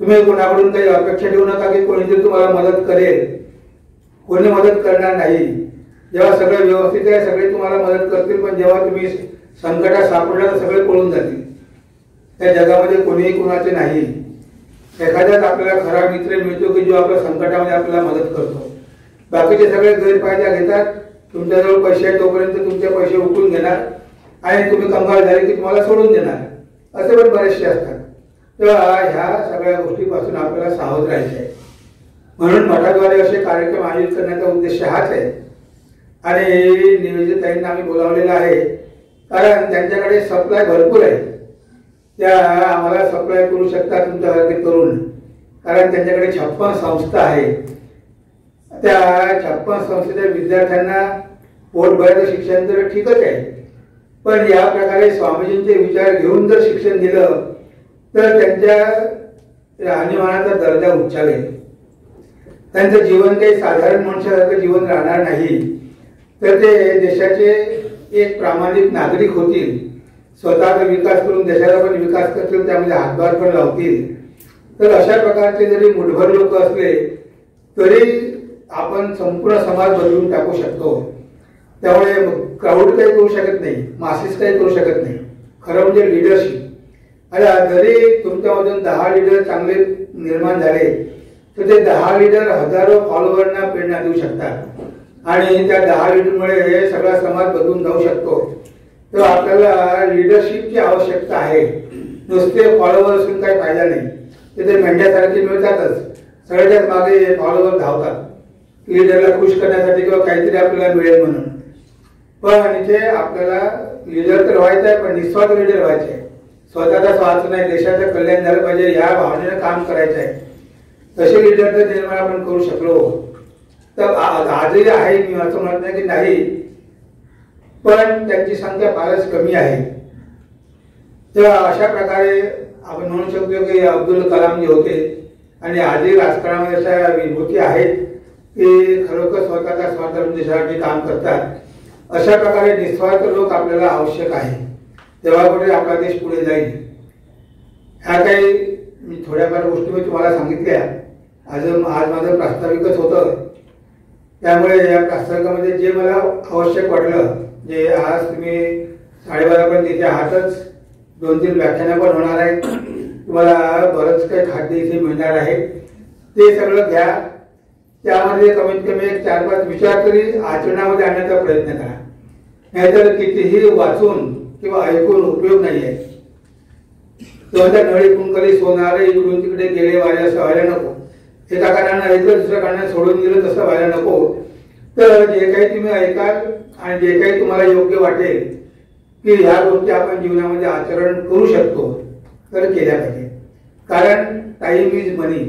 S4: तुम्ही कोणाकडून काही अपेक्षा ठेवू नका की कोणीतरी तुम्हाला मदत करेल. कोणी मदत करणार नाही. जेव्हा सगळं व्यवस्थित आहे सगळे तुम्हाला मदत करतील, पण जेव्हा तुम्ही संकटात सापडला तर सगळे पळून जातील. त्या जगामध्ये कोणीही कुणाचे नाही. एखाद्याच आपल्याला खरा मित्र मिळतो की जो आपल्या संकटामध्ये आपल्याला मदत करतो. बाकीचे सगळे गैरफायदा घेतात. तुमच्याजवळ पैसे आहे तोपर्यंत तुमचे पैसे उकळून घेणार आणि तुम्ही कंगाल झाले की तुम्हाला सोडून देणार. असे पण बरेचसे असतात. तेव्हा ह्या सगळ्या गोष्टीपासून आपल्याला सावध राहायचे आहे. म्हणून मठाद्वारे असे कार्यक्रम आयोजित करण्याचा उद्देश हाच आहे. आणि निवेदिताईंना आम्ही बोलावलेलं आहे कारण त्यांच्याकडे सप्लाय भरपूर आहे. त्या आम्हाला सप्लाय करू शकतात तुमच्यासारखे तरुण, कारण त्यांच्याकडे 56 संस्था आहे. त्या 56 संस्थेच्या विद्यार्थ्यांना पोट भरायचं शिक्षण तर ठीकच आहे, पण या प्रकारे स्वामीजींचे विचार घेऊन जर शिक्षण दिलं तर त्यांच्या राहणीमानाचा दर्जा उच्चारेल. त्यांचं जीवन काही साधारण मनुष्यासारखं जीवन राहणार नाही, तर ते देशाचे एक प्रामाणिक नागरिक होतील. स्वतःचा विकास करून देशाचा पण विकास करतील, त्यामध्ये हातभार पण लावतील. तर अशा प्रकारचे जरी मुठभर लोक असले तरी आपण संपूर्ण समाज बदलून टाकू शकतो. त्यामुळे क्राऊड काही करू शकत नाही, मासेस काही करू शकत नाही. खरं म्हणजे लिडरशिप. आता जरी तुमच्यामधून 10 लीडर चांगले निर्माण झाले तर ते 10 लीडर हजारो फॉलोअरना प्रेरणा देऊ शकतात आणि त्या 10 लीडरमुळे सगळा समाज बदलून जाऊ शकतो. तेव्हा आपल्याला लिडरशिपची आवश्यकता आहे. नुसते फॉलोअर असून काही फायदा नाही. ते मेंढ्यासारखे मिळतातच, सगळ्याच्याच मागे फॉलोअर धावतात लीडरला खुश करण्यासाठी किंवा काहीतरी आपल्याला मिळेल म्हणून. पण इथे आपल्याला लीडर तर व्हायचं आहे, पण निस्वार्थ लीडर व्हायचे आहे. स्वतःचा स्वार्थ नाही, देशाचं कल्याण झालं पाहिजे या भावनेनं काम करायचं आहे. तसे लीडर जर निर्माण आपण करू शकलो तर आजही आहे, मी असं म्हणत नाही की नाही, पण त्यांची संख्या फारच कमी आहे. तेव्हा अशा प्रकारे आपण म्हणू शकतो की अब्दुल कलाम जे होते आणि आजही राजकारणामध्ये अशा विभूती आहेत की खरोखर स्वतःच्या स्वातंत्र्य देशासाठी काम करतात. अशा प्रकारे निस्वार्थ लोक आपल्याला आवश्यक आहे, तेव्हा कुठे आपला देश पुढे जाईल. ह्या काही मी थोड्याफार गोष्टी मी तुम्हाला सांगितल्या. आज माझं प्रास्ताविकच होतं, त्यामुळे या प्रास्ताविकामध्ये जे मला आवश्यक वाटलं, जे आज तुम्ही 12:30 पर्यंत इथे आहातच, 2-3 व्याख्यानं पण होणार आहेत, तुम्हाला बरंच काही खाद्य इथे मिळणार आहे, ते सगळं घ्या. त्यामध्ये कमीत कमी 4-5 विचार तरी आचरणामध्ये आणण्याचा प्रयत्न करा. नाहीतर कितीही वाचून किंवा ऐकून उपयोग नाही आहे. तेव्हा नळी कुंकली सोनारे इकडून तिकडे गेले वारे असं व्हायला नको. एका कारणानं ऐकलं दुसऱ्या कारणानं सोडून दिलं तसं व्हायला नको. तर जे काही तुम्ही ऐकाल आणि जे काही तुम्हाला योग्य वाटेल की ह्या गोष्टी आपण जीवनामध्ये आचरण करू शकतो तर केल्या पाहिजे. कारण टाइम इज मनी,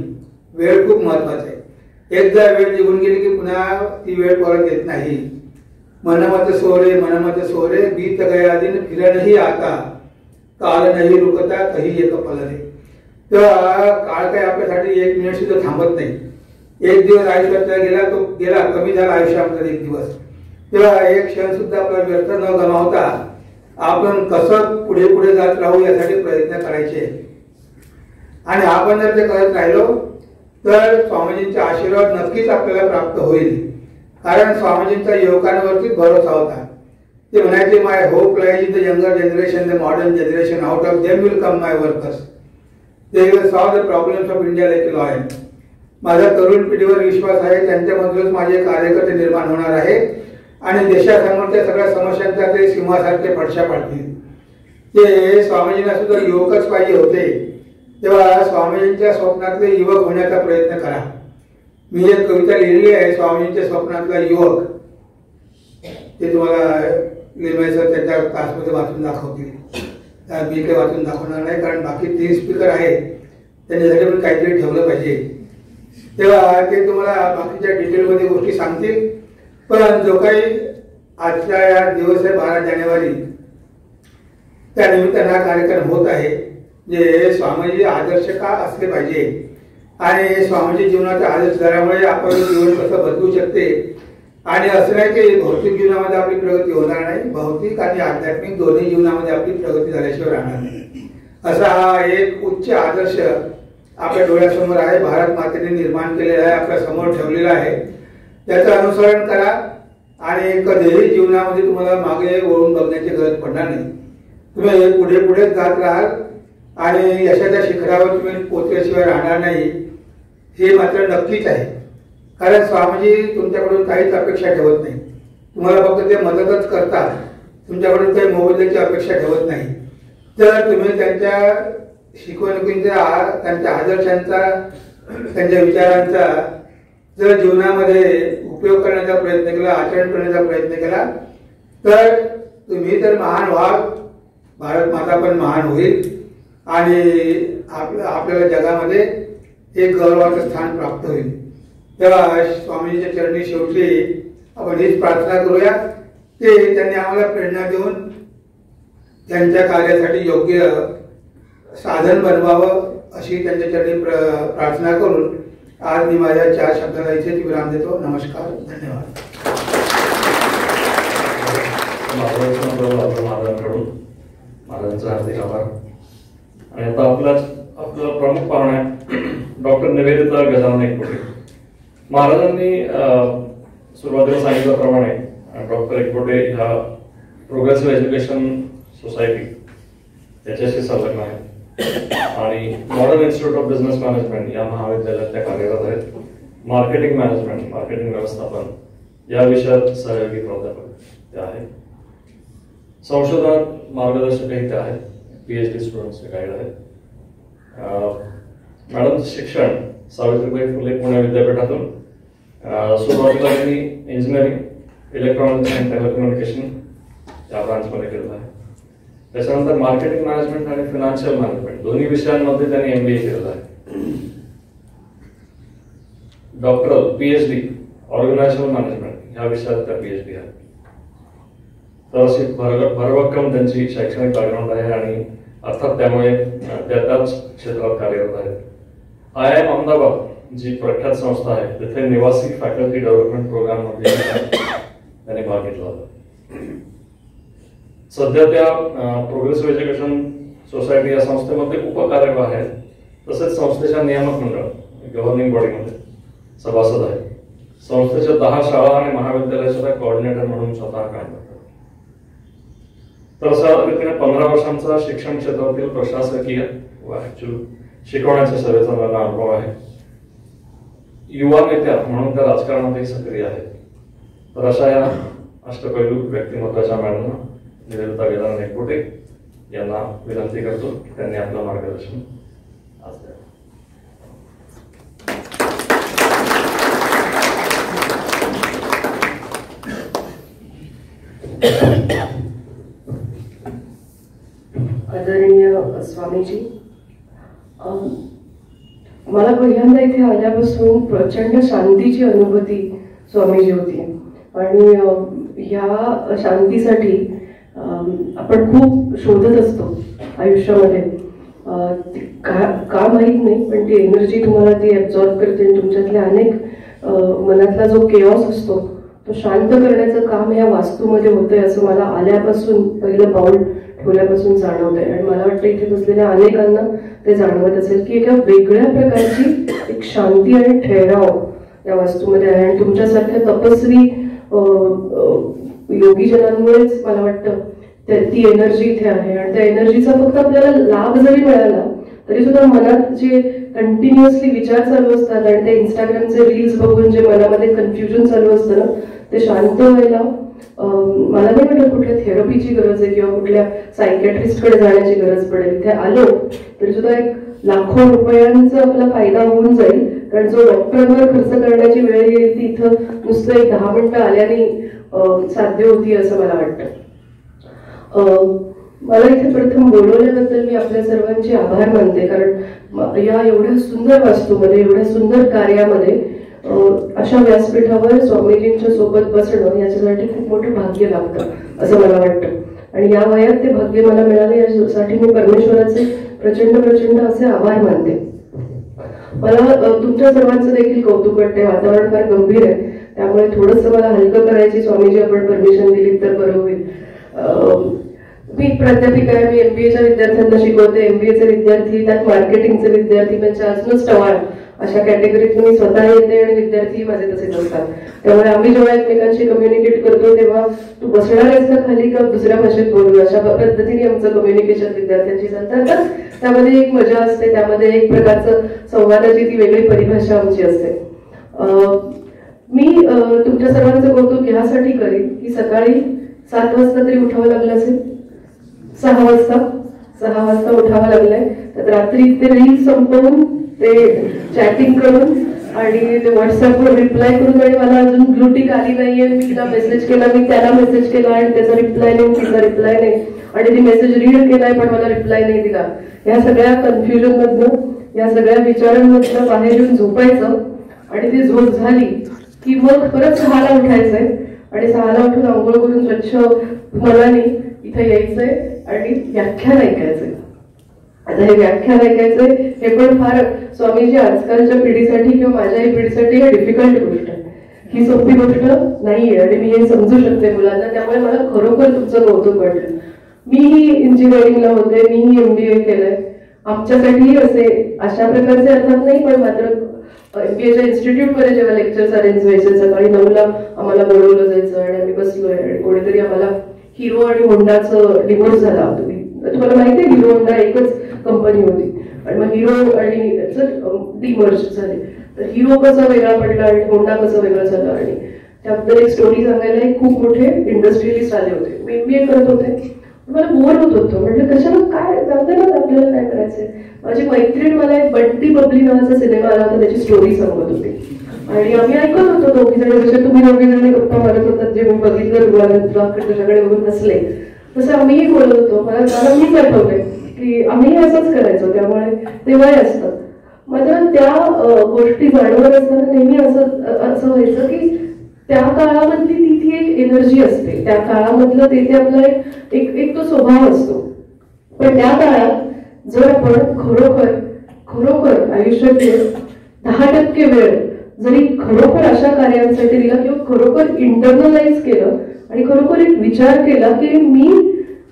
S4: वेळ खूप महत्वाचा आहे. एकदा वेळ निघून गेली की पुन्हा ती वेळ परत येत नाही. मनमत सोरे बीत गया दिन फिर नहीं आता, काल नाही रुकता कही एक पल रे. तेव्हा काळ काही आपल्यासाठी 1 मिनिट सुद्धा थांबत नाही. एक दिवस आयुष्यातला गेला तो गेला, कमी झाला आयुष्यामध्ये 1 दिवस. तेव्हा एक क्षण सुद्धा आपला व्यर्थ न गमावता आपण कसं पुढे पुढे जात राहू यासाठी प्रयत्न करायचे. आणि आपण जर ते करत राहिलो तर स्वामीजींचा आशीर्वाद नक्कीच आपल्याला प्राप्त होईल. कारण स्वामीजींचा युवकांवरतीच भरोसा होता. ते म्हणायचे, my hope lies in the younger generation, the modern generation, out of them will come my workers, they will solve the problems of India like a lion. माझा तरुण पिढीवर विश्वास आहे, त्यांच्यामधूनच माझे कार्यकर्ते निर्माण होणार आहे आणि देशासमोरच्या सगळ्या समस्यांचा ते सिंहासारखे फडशा पाडतील. ते स्वामीजींना सुद्धा युवकच पाहिजे होते. तेव्हा स्वामीजींच्या स्वप्नातले युवक होण्याचा प्रयत्न करा. मी एक कविता लिहिली आहे, स्वामीजींच्या स्वप्नातला युवक. ते तुम्हाला लिहायचं त्यांच्या क्लासमध्ये वाचून दाखवतील. मी काही वाचून दाखवणार नाही, कारण बाकी 3 स्पीकर आहेत, त्यांच्यासाठी पण काहीतरी ठेवलं पाहिजे. तेव्हा ते तुम्हाला बाकीच्या डिटेलमध्ये गोष्टी सांगतील. पण जो काही आजच्या या दिवस आहे 12 जानेवारी, त्या निमित्तानं हा कार्यक्रम होत आहे. जे स्वामीजी आदर्श का असले पाहिजे आणि स्वामीजी जीवनाच्या आदर्श झाल्यामुळे आपण जीवन कसं बदलू शकते. आणि असं नाही की भौतिक जीवनामध्ये आपली प्रगती होणार नाही, भौतिक आणि आध्यात्मिक दोन्ही जीवनामध्ये आपली प्रगती झाल्याशिवाय राहणार नाही. असा हा एक उच्च आदर्श आपल्या डोळ्यासमोर आहे, भारत मातेने निर्माण केलेला आहे, आपल्या समोर ठेवलेला आहे. त्याचं अनुसरण करा आणि कधीही जीवनामध्ये तुम्हाला मागे वळून बघण्याची गरज पडणार नाही. तुम्ही पुढे पुढे जात राहाल आणि यशाच्या शिखरावर तुम्ही पोहोचल्याशिवाय राहणार नाही, हे मात्र नक्कीच आहे. कारण स्वामीजी तुमच्याकडून काहीच अपेक्षा ठेवत नाही. तुम्हाला फक्त ते मदतच करतात, तुमच्याकडून काही मोबदल्याची अपेक्षा ठेवत नाही. जर तुम्ही त्यांच्या शिकवणुकींचा, त्यांच्या आदर्शांचा, त्यांच्या विचारांचा जर जीवनामध्ये उपयोग करण्याचा प्रयत्न केला, आचरण करण्याचा प्रयत्न केला, तर तुम्ही तर महान व्हाल, भारत माता पण महान होईल आणि आपल्याला जगामध्ये एक गौरवाचं स्थान प्राप्त होईल. तेव्हा स्वामीजीच्या चरणी शेवटी आपण हीच प्रार्थना करूया की त्यांनी आम्हाला प्रेरणा देऊन त्यांच्या कार्यासाठी योग्य साधन बनवावं, अशी त्यांच्या चरणी प्रार्थना करून आज मी माझ्या 4 शब्दाला इथेच विराम देतो. नमस्कार, धन्यवाद.
S5: महाराजांचा हार्दिक आभार. आणि आता आपला प्रमुख पाहुणे डॉक्टर निवेदिता गजानन एकबोटे. महाराजांनी सुरुवातीला सांगितल्याप्रमाणे डॉक्टर एकबोटे ह्या प्रोग्रेसिव्ह एज्युकेशन सोसायटी त्याच्याशी संलग्न आहे आणि modern institute of business management या महाविद्यालयात त्या कार्यरत आहेत. मार्केटिंग मॅनेजमेंट, मार्केटिंग व्यवस्थापन या विषयात सहयोगी प्राध्यापक ते आहेत. संशोधन मार्गदर्शकही ते आहेत, PhD स्टुडंट्सचे गाईड आहेत. मॅडमचं शिक्षण सावित्रीबाई फुले पुणे विद्यापीठातून सुरुवातीला त्यांनी इंजिनिअरिंग, इलेक्ट्रॉनिक्स अँड टेलिकम्युनिकेशन या ब्रांचमध्ये केलेलं आहे. त्याच्यानंतर मार्केटिंग मॅनेजमेंट आणि फायनान्शियल मॅनेजमेंट दोन्ही विषयांमध्ये त्यांनी MBA केलेलं आहे. डॉक्टरल PhD ऑर्गनायझेशनल मॅनेजमेंट ह्या विषयात त्या PhD आहेत. तर अशी भरभक्कम त्यांची शैक्षणिक बॅकग्राऊंड आहे आणि अर्थात त्यामुळे त्याच क्षेत्रात कार्यरत आहेत. IIM अहमदाबाद जी प्रख्यात संस्था आहे तिथे निवासी फॅकल्टी डेव्हलपमेंट प्रोग्राम मध्ये त्यांनी भाग घेतला होता. सध्या त्या प्रोग्रेसिव्ह एज्युकेशन सोसायटी या संस्थेमध्ये उपकार्यवाह आहेत. तसेच संस्थेच्या नियामक मंडळ गव्हर्निंग बॉडीमध्ये सभासद आहेत. संस्थेच्या 10 शाळा आणि महाविद्यालयाच्या कोऑर्डिनेटर म्हणून स्वतः काम करतात. तर अशा रीतीने 15 वर्षांचा शिक्षण क्षेत्रातील प्रशासकीय व ऍक्च्युअल शिकवण्याच्या सेवेचा मला अनुभव आहे. युवा नेत्या म्हणून त्या राजकारणातही सक्रिय आहेत. तर अशा या अष्टपैलू व्यक्तिमत्वाच्या मॅडमना निवेदिता गजानन एकबोटे यांना विनंती करतो की त्यांनी आपलं मार्गदर्शन आज द्यावं.
S6: आदरणीय स्वामीजी, मला पहिल्यांदा इथे आल्यापासून प्रचंड शांतीची अनुभूती स्वामीजी होती आणि ह्या शांतीसाठी आपण खूप शोधत असतो आयुष्यामध्ये. का माहीत नाही, पण ती एनर्जी तुम्हाला ती ॲब्झॉर्ब करते आणि तुमच्यातल्या अनेक मनातला जो केऑस असतो तो शांत करण्याचं काम ह्या वास्तूमध्ये होतंय असं मला आल्यापासून पहिलं पाऊल ठेवल्यापासून जाणवत आहे. आणि मला वाटतं इथे बसलेल्या अनेकांना ते जाणवत असेल की एका वेगळ्या प्रकारची एक शांती आणि ठहराव या वास्तूमध्ये आहे. आणि तुमच्यासारख्या तपस्वी योगीजनांमुळेच मला वाटतं ती एनर्जी इथे आहे. आणि त्या एनर्जीचा फक्त आपल्याला लाभ जरी मिळाला तरी सुद्धा मनात जे कंटिन्युअसली विचार चालू असतात आणि ते इंस्टाग्रामचे रील्स बघून जे मनामध्ये कन्फ्युजन चालू असतं ना ते शांत व्हायला मला नाही वाटत कुठल्या थेरपीची गरज आहे किंवा कुठल्या सायकॅट्रिस्टकडे जाण्याची गरज पडेल. इथे आलो तरी सुद्धा एक लाखो रुपयांचा आपला फायदा होऊन जाईल. कारण जो डॉक्टरांवर खर्च करण्याची वेळ येईल ती इथं नुसतं एक 10 मिनिटं आल्याने साध्य होती असं मला वाटतं. मला इथे प्रथम बोलवल्याबद्दल मी आपल्या सर्वांचे आभार मानते. कारण या एवढ्या सुंदर वास्तूमध्ये एवढ्या सुंदर कार्यामध्ये अशा व्यासपीठावर स्वामीजींच्या सोबत बसणं याच्यासाठी खूप मोठं भाग्य लागतं असं मला वाटतं. आणि या वयात ते भाग्य मला मिळाले यासाठी मी परमेश्वराचे प्रचंड असे आभार मानते. मला तुमच्या सर्वांचं देखील कौतुक वाटते. वातावरण फार गंभीर आहे त्यामुळे थोडंसं मला हलकं करायची स्वामीजी आपण परमिशन दिली तर बरं होईल. मी प्राध्यापिका आहे. मी MBAच्या विद्यार्थ्यांना शिकवते. MBAचे विद्यार्थी त्यात मार्केटिंगचे विद्यार्थी म्हणजे अजूनच टवाळ अशा कॅटेगरीत मी स्वतः येते आणि विद्यार्थी माझे तसेच असतात. त्यामुळे आम्ही जेव्हा एकमेकांशी कम्युनिकेट करतो तेव्हा तू बसणार आहेस का खाली का दुसऱ्या भाषेत बोलू अशा पद्धतीने आमचं कम्युनिकेशन विद्यार्थ्यांशी चालतं. तर त्यामध्ये एक मजा असते. त्यामध्ये एक प्रकारचं संवादाची ती वेगळी परिभाषा आमची असते. मी तुमच्या सर्वांचं कौतुक ह्यासाठी करीन की सकाळी 7 वाजता तरी उठावं लागलं असेल. 6 वाजता उठावं लागलंय. तर रात्री ते रील संपवून ते चॅटिंग करून आणि ते व्हॉट्सअपवर रिप्लाय करून आणि मला अजून ब्लूटिक आली नाहीये. मी तिला मेसेज केला, मी त्याला मेसेज केला आणि त्याचा रिप्लाय नाही, तिचा रिप्लाय नाही. आणि ती मेसेज रीड केलाय पण मला रिप्लाय नाही दिला. या सगळ्या कन्फ्युजन मधनं या सगळ्या विचारांमधनं बाहेर येऊन झोपायचं आणि ती झोप झाली की मग परत 6ला उठायचंय आणि 6ला उठून आंघोळ करून स्वच्छ मनाने इथे यायचंय आणि व्याख्यान ऐकायचंय. आता हे व्याख्यान ऐकायचंय हे पण फार स्वामीजी आजकालच्या पिढीसाठी किंवा माझ्याही पिढीसाठी हे डिफिकल्ट गोष्ट आहे. ही सोपी गोष्ट नाहीये आणि मी हे समजू शकते मुलांना. त्यामुळे मला खरोखर तुमचं कौतुक वाटलं. मीही इंजिनिअरिंगला होते, मीही MBA केलंय. आमच्यासाठीही असे अशा प्रकारचे अर्थात नाही पण मात्र MBAच्या इन्स्टिट्यूटमध्ये जेव्हा लेक्चर्स अरेंज व्हायचे सकाळी 9ला आम्हाला बोलवलं जायचं आणि आम्ही बसलोय आणि कोणीतरी आम्हाला हिरो आणि होंडाचं डिवोर्स झाला. तुम्हाला माहिती आहे हिरो होंडा एकच कंपनी होती आणि मग हिरो आणि डिमर्ज झाले. तर हिरो कसा वेगळा पडला आणि होंडा कसं वेगळं झालं आणि त्याबद्दल एक स्टोरी सांगायला खूप मोठे इंडस्ट्रियलिस्ट आले होते. मी MBA करत होते. मला बोर होत होतो. म्हटलं कशाला काय जाते ना आपल्याला काय करायचंय. माझी मैत्रीण मला एक बंटी बबली नावाचा सिनेमा आला होता त्याची स्टोरी सांगत होती आणि आम्ही ऐकत होतो दोघी जण. जसे तुम्ही दोघी जण गप्पा मारत होतात जे मी बघितलं तुम्हाला तुझ्याकडे बघून हसले तसं आम्हीही बोलत होतो. मला मीच आठवलंय की आम्ही असंच करायचो. त्यामुळे ते वय असतं. मात्र त्या गोष्टी जाणवत असताना नेहमी असं व्हायचं की त्या काळामधली ती एक एनर्जी असते, त्या काळामधलं ते आपला एक तो स्वभाव असतो. पण त्या काळात जर आपण खरोखर आयुष्याचे 10% वेळ जरी खरोखर अशा कार्यांसाठी दिला किंवा खरोखर इंटरनलाइज केलं आणि खरोखर एक विचार केला की मी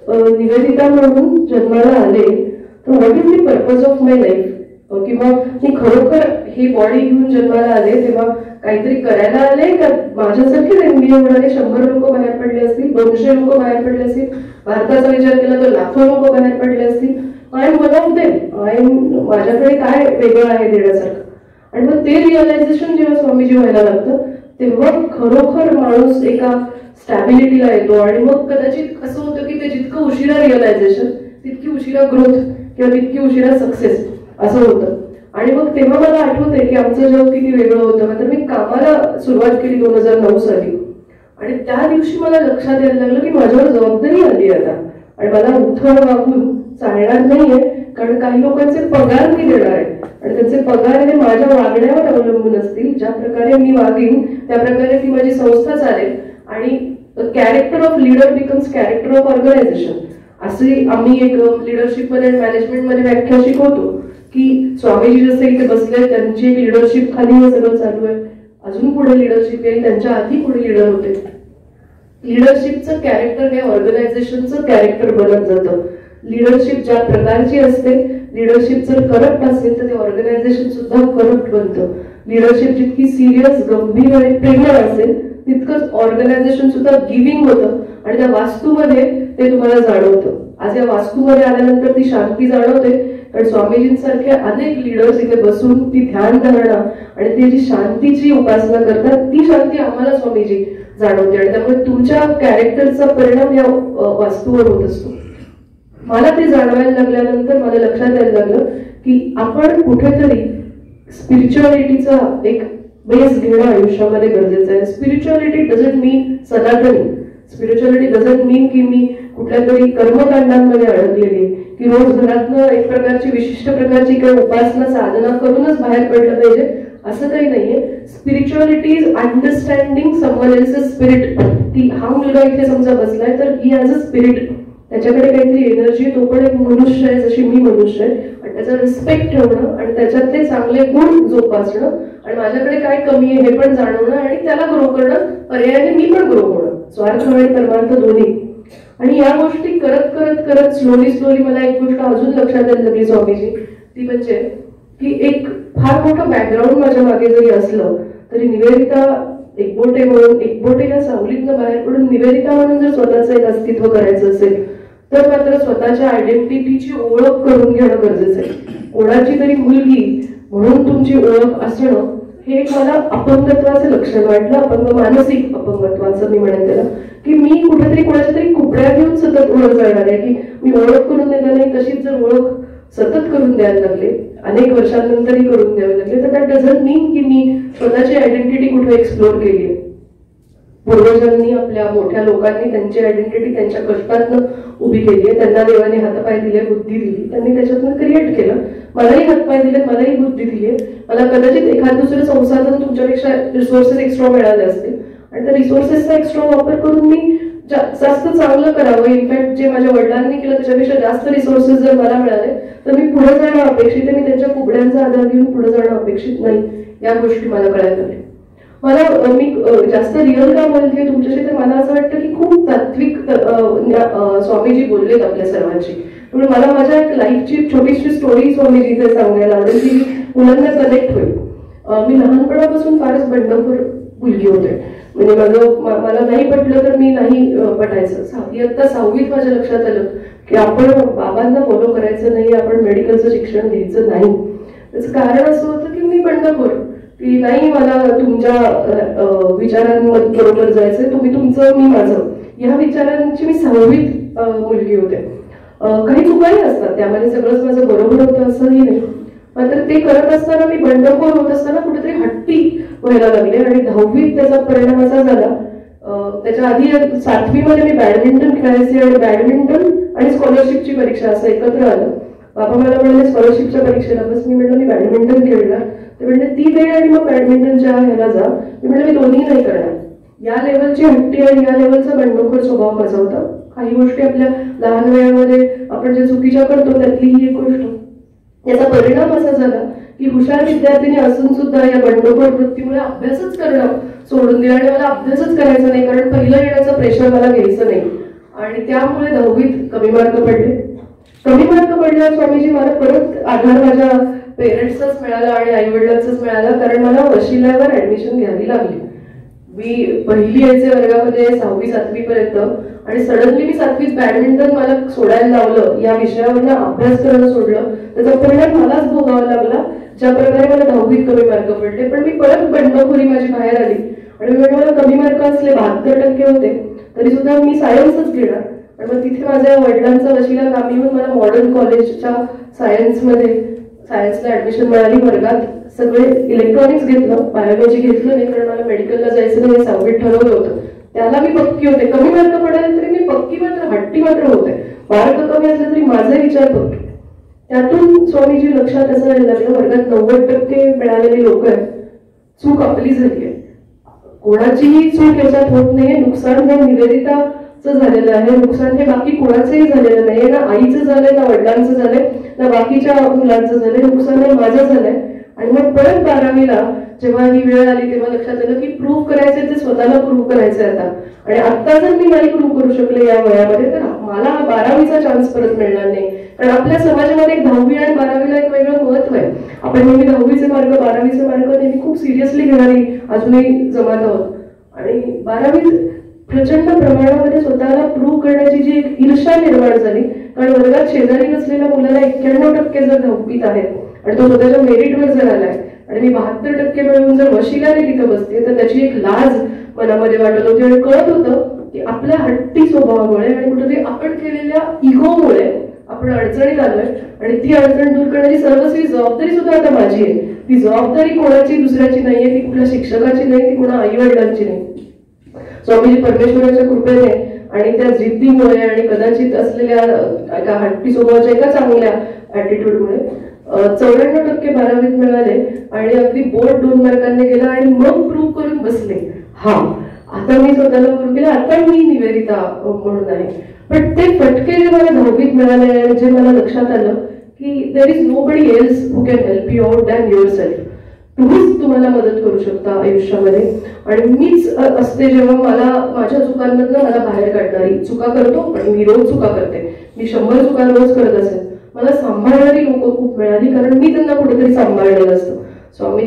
S6: निवेदिता म्हणून जन्माला आले तर what is the purpose of my life, किंवा मी खरोखर ही बॉडी घेऊन जन्माला आले तेव्हा काहीतरी करायला आले का माझ्यासारखे MBA होणारे 100 लोक बाहेर पडले असतील, 200 लोक बाहेर पडले असतील, भारताचा विचार केला तर लाखो लोक बाहेर पडले असतील. I am one of them. माझ्याकडे काय वेगळं आहे देण्यासारखं. आणि मग ते रिअलायझेशन जेव्हा स्वामीजी व्हायला लागतं तेव्हा खरोखर माणूस एका स्टॅबिलिटीला येतो. आणि मग कदाचित असं होतं की ते जितकं उशिरा रिअलायझेशन तितकी उशिरा ग्रोथ किंवा तितकी उशिरा सक्सेस असं होतं. आणि मग तेव्हा मला आठवतंय की आमचं जग किती वेगळं होतं. मात्र मी कामाला सुरुवात केली 2009 साली आणि त्या दिवशी मला लक्षात यायला लागलं की माझ्यावर जबाबदारी आली आता आणि मला उथळ वागून चालणार नाहीये, कारण काही लोकांचे पगार मी देणार आहे आणि त्यांचे पगार हे माझ्या वागण्यावर अवलंबून असतील. ज्या प्रकारे मी वागेन त्या प्रकारे ती माझी संस्था चालेल आणि character of leader becomes character of organisation असे आम्ही एक लिडरशिप मध्ये मॅनेजमेंट मध्ये व्याख्या शिकवतो की स्वामीजी जसे इथे बसले त्यांची एक लिडरशिप खाली हे सगळं चालू आहे, अजून पुढे लिडरशिप येईल, त्यांच्या आधी पुढे लिडर होते. लिडरशिपचं कॅरेक्टर हे ऑर्गनायझेशनचं कॅरेक्टर बनत जातं. लिडरशिप ज्या प्रकारची असते, लिडरशिप जर करप्ट असेल तर ते ऑर्गनायझेशन सुद्धा करप्ट बनतं. लिडरशिप जितकी सिरियस गंभीर आणि प्रेमळ असेल तितकंच ऑर्गनायझेशन सुद्धा गिव्हिंग होतं आणि त्या वास्तूमध्ये ते तुम्हाला जाणवतं. आज या वास्तूमध्ये आल्यानंतर ती शांती जाणवते, कारण स्वामीजींसारखे अनेक लीडर्स इथे बसून ती ध्यान धारणा आणि ती जी शांतीची उपासना करतात ती शांती आम्हाला स्वामीजी जाणवते आणि त्यामुळे तुमच्या कॅरेक्टरचा परिणाम या वास्तूवर होत असतो. मला ते जाणवायला लागल्यानंतर मला लक्षात यायला लागलं की आपण कुठेतरी स्पिरिच्युअलिटीचा एक बेस घेणं आयुष्यामध्ये गरजेचं आहे. स्पिरिच्युअलिटी डझंट मीन सनातनी. स्पिरिच्युअलिटी डझंट मीन की मी कुठल्या तरी कर्मकांडांमध्ये अडकलेली की रोज घरातनं एक प्रकारची विशिष्ट प्रकारची काही उपासना साधना करूनच बाहेर पडलं पाहिजे असं काही नाहीये. Spirituality is understanding someone else's spirit. की हा मुलगा इथे समजा बसलाय तर ही ॲज अ स्पिरिट, त्याच्याकडे काहीतरी एनर्जी, तो पण एक मनुष्य आहे जशी मी मनुष्य आहे आणि त्याचा रिस्पेक्ट ठेवणं आणि त्याच्यातले चांगले गुण जोपासणं आणि माझ्याकडे काय कमी आहे हे पण जाणवणं आणि त्याला ग्रो करणं, पर्यायाने मी पण ग्रो होणं, स्वार्थ आणि परमार्थ दोन्ही. आणि या गोष्टी करत करत करत स्लोली मला एक गोष्ट अजून लक्षात यायला लागली स्वामीजी, ती म्हणजे की एक फार मोठं बॅकग्राऊंड माझ्या मागे जरी असलं तरी निवेदिता एकबोटे या सावलीतनं बाहेर पडून निवेदिता म्हणून जर स्वतःचं एक अस्तित्व करायचं असेल तर मात्र स्वतःच्या आयडेंटिटीची ओळख करून घेणं गरजेचं आहे. कोणाची तरी मुलगी म्हणून तुमची ओळख असणं हे एक मला अपंगत्वाचं लक्षण वाटलं. अपंग मानसिक अपंगत्वाचं मी म्हणेन त्याला, की मी कुठेतरी कोणाच्या तरी कुपड्या घेऊन सतत ओळख जाणार आहे की मी ओळख करून देणार नाही. तशीच जर ओळख सतत करून द्यायला लागले, अनेक वर्षांनंतरही करून द्यायला लागले, तर दॅट डझंट मीन की मी स्वतःची आयडेंटिटी कुठे एक्सप्लोर केली आहे. पूर्वजांनी, आपल्या मोठ्या लोकांनी त्यांची आयडेंटिटी त्यांच्या कष्टातनं उभी केली आहे. त्यांना देवाने हातपाय दिले, बुद्धी दिली, त्यांनी त्याच्यातून क्रिएट केलं. मलाही हातपाय दिले, मलाही बुद्धी दिली आहे. मला कदाचित एखाद दुसरं संसाधन तुमच्यापेक्षा रिसोर्सेस एक्स्ट्रा मिळाले असतील आणि त्या रिसोर्सेसचा एक्स्ट्रा वापर करून मी जास्त चांगलं करावं. इनफॅक्ट जे माझ्या वडिलांनी केलं त्याच्यापेक्षा जास्त रिसोर्सेस जर मला मिळाले तर मी पुढे जाणं अपेक्षित आहे. मी त्यांच्या कुबड्यांचा आधार घेऊन पुढे जाणं अपेक्षित नाही. या गोष्टी मला कळायला लागल्या. मला मी जास्त रिअल का बोलते तुमच्याशी तर मला असं वाटतं की खूप तात्विक स्वामीजी बोललेत आपल्या सर्वांची. त्यामुळे मला माझ्या एक लाईफची छोटीशी स्टोरी स्वामीजी इथे सांगायला आवडेल की मुलांना कनेक्ट होईल. मी लहानपणापासून फारच बंडखोर मुलगी होते. म्हणजे मला नाही पटलं तर मी नाही पटायचं. 6वीत माझ्या लक्षात आलं की आपण बाबांना फॉलो करायचं नाही, आपण मेडिकलचं शिक्षण घ्यायचं नाही. त्याचं कारण असं होतं की मी बंडखोर, की नाही मला तुमच्या विचारांबरोबर जायचंय, तुम्ही तुमचं मी माझं, या विचारांची मी 6वीत मुलगी होते. काही चुकाही असतात त्यामध्ये, सगळंच माझं बरोबर होतं असंही नाही. मात्र ते करत असताना मी बंडखोर होत असताना कुठेतरी हट्टी व्हायला लागले आणि 10वीत त्याचा परिणाम असा झाला. त्याच्या आधी 7वी मध्ये मी बॅडमिंटन खेळायचे आणि बॅडमिंटन आणि स्कॉलरशिपची परीक्षा असं एकत्र आलं बाबा मला म्हणाले स्कॉलरशिपच्या परीक्षेला बस. मी म्हटलं मी बॅडमिंटन खेळणार. ते म्हणले ती दे आणि मग बॅडमिंटनच्या ह्याला जा. मी म्हटलं मी दोन्ही नाही करणार. या लेवलची हट्टी आणि या लेवलचा बंडखोर स्वभाव माझा होता. काही गोष्टी आपल्या लहान वयामध्ये आपण जे चुकीच्या करतो त्यातली ही एक गोष्ट. याचा परिणाम असा झाला की हुशार विद्यार्थ्यांनी असून सुद्धा या बंडखोर वृत्तीमुळे अभ्यासच करणं सोडून दिलं आणि मला अभ्यासच करायचा नाही, कारण पहिलं येण्याचं प्रेशर मला घ्यायचं नाही. आणि त्यामुळे 10वीत कमी मार्क पडले. कमी मार्क पडल्यावर स्वामीजी मला परत आधार माझ्या पेरेंट्सचाच मिळाला आणि आई वडिलांचाच मिळाला, कारण मला वशिल्यावर ऍडमिशन घ्यावी लागली. मी पहिली यायचे वर्गामध्ये 6वी 7वी पर्यंत आणि सडनली मी 7वीत बॅडमिंटन मला सोडायला लावलं. या विषयावरनं अभ्यास करणं सोडलं. त्याचा परिणाम मलाच भोगावा लागला. ज्या प्रकारे मला 10वीत कमी मार्क पडले, पण मी परत बंडखोरी माझी बाहेर आली आणि मी मला कमी मार्क असले 72% होते तरी सुद्धा मी सायन्सच घेणार. आणि मग तिथे माझ्या वडिलांचा वशिला कामी येऊन मला मॉडर्न कॉलेजच्या सायन्सला ऍडमिशन मिळाली. वर्गात सगळे इलेक्ट्रॉनिक्स घेतलं, बायोलॉजी घेतलं नाही, कारण मला मेडिकलला जायचं नाही हे 6वीत ठरवलं होतं. त्याला मी पक्की होते. कमी मार्क पडायला तरी मी पक्की मात्र हट्टी मात्र होते. मार्क कमी असले तरी माझा विचार पक्की. त्यातून स्वामीजी लक्षात असं यायला लागलं वर्गात 90% मिळालेली लोक आहेत, चूक आपली झाली आहे. कोणाचीही चूक याच्यात होत नाहीये. नुकसान हे निवेदिताचं झालेलं आहे. नुकसान हे बाकी कोणाचंही झालेलं नाहीये. ना आईचं झालंय, ना वडिलांचं झालंय, ना बाकीच्या मुलांचं झालंय. नुकसान हे माझं झालंय. आणि मग परत 12वीला जेव्हा ही वेळ आली तेव्हा लक्षात आलं की प्रूव्ह करायचंय ते स्वतःला प्रूव्ह करायचंय आता. आणि आता जर मी नाही प्रूव्ह करू शकले या वयामध्ये तर मला 12वीचा चान्स परत मिळणार नाही. कारण आपल्या समाजामध्ये 10वी आणि 12वीला एक वेगळं महत्व आहे. आपण नेहमी 10वीचे मार्क 12वीचे मार्क नेहमी खूप सिरियसली घेणारी अजूनही जमात आहोत. आणि 12वीत प्रचंड प्रमाणामध्ये स्वतःला प्रूव्ह करण्याची जी एक ईर्षा निर्माण झाली. कारण वर्गात शेजारी बसलेल्या मुलाला 91% जर 10वीत आहेत आणि तो स्वतःच्या मेरिटवर जर आलाय आणि मी 72% मिळवून जर वशिल्याने तिथं बसते तर त्याची एक लाज मनामध्ये वाटत होती. आणि कळत होतं की आपल्या हट्टी स्वभावामुळे आणि कुठेतरी आपण केलेल्या इगोमुळे आपण अडचणीत आलोय. आणि ती अडचण दूर करण्याची सर्वस्वी जबाबदारी सुद्धा आता माझी आहे. ती जबाबदारी कोणाची दुसऱ्याची नाहीये, ती कुठल्या शिक्षकाची नाही, ती कोणा आई वडिलांची नाही. स्वामीजी परमेश्वराच्या कृपेने आणि त्या जिद्दीमुळे आणि कदाचित असलेल्या एका हट्टी स्वभावाच्या एका चांगल्या ऍटिट्यूडमुळे 94% 12वीत मिळाले आणि अगदी बोर्ड 2 मार्कांनी गेला आणि मग प्रूव्ह करून बसले. हा आता मी स्वतःला प्रूव्ह केलं, आता मी निवेदिता म्हणून आहे. पण ते फटके जे मला 10वीत मिळाले आणि जे मला लक्षात आलं की there is nobody else who can help you out than your self. तुम्हीच तुम्हाला मदत करू शकता आयुष्यामध्ये. आणि मीच असते जेव्हा मला माझ्या चुकांमधनं मला बाहेर काढणारी. चुका करतो आणि मी रोज चुका करते. मी 100 चुका रोज करत असेल. मला सांभाळणारी लोक खूप मिळाली कारण मी त्यांना कुठेतरी सांभाळलेलं असतं. स्वामी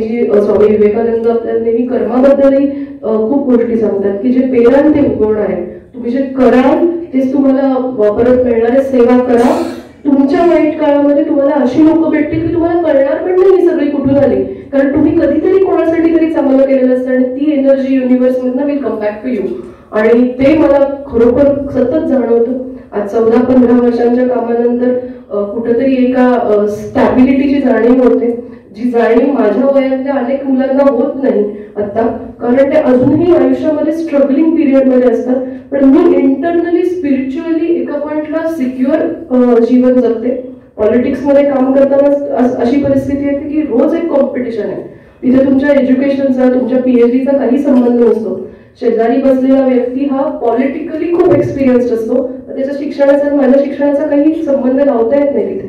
S6: विवेकानंद आपल्याला नेहमी कर्माबद्दलही खूप गोष्टी सांगतात की जे पेराल ते उगवणार आहे. तुम्ही जे कराल तेच तुम्हाला परत मिळणार आहे. सेवा करा. तुमच्या वाईट काळामध्ये तुम्हाला अशी लोक भेटतील की तुम्हाला कळणार पण नाही ही सगळी कुठून आली, कारण तुम्ही कधीतरी कोणासाठी तरी चांगलं केलेलं असतं आणि ती एनर्जी युनिव्हर्स मधनं will come back to you. आणि ते मला खरोखर सतत जाणवतं. आज 14-15 वर्षांच्या कामानंतर कुठेतरी एका स्टॅबिलिटीची जाणीव होते, जी जाणीव माझ्या वयातल्या अनेक मुलांना होत नाही आता, कारण ते अजूनही आयुष्यामध्ये स्ट्रगलिंग पिरियड मध्ये असतात. पण मी इंटरनली स्पिरिच्युअली एका पॉइंटला सिक्युअर जीवन जगते. पॉलिटिक्स मध्ये काम करताना अशी परिस्थिती येते की रोज एक कॉम्पिटिशन आहे. तिथे तुमच्या एज्युकेशनचा तुमच्या पीएचडीचा काही संबंध नसतो. शेजारी बसलेला व्यक्ती हा पॉलिटिकली खूप एक्सपिरियन्स्ड असतो. त्याच्या शिक्षणाचा माझ्या शिक्षणाचा काही संबंध लावता येत नाही तिथे.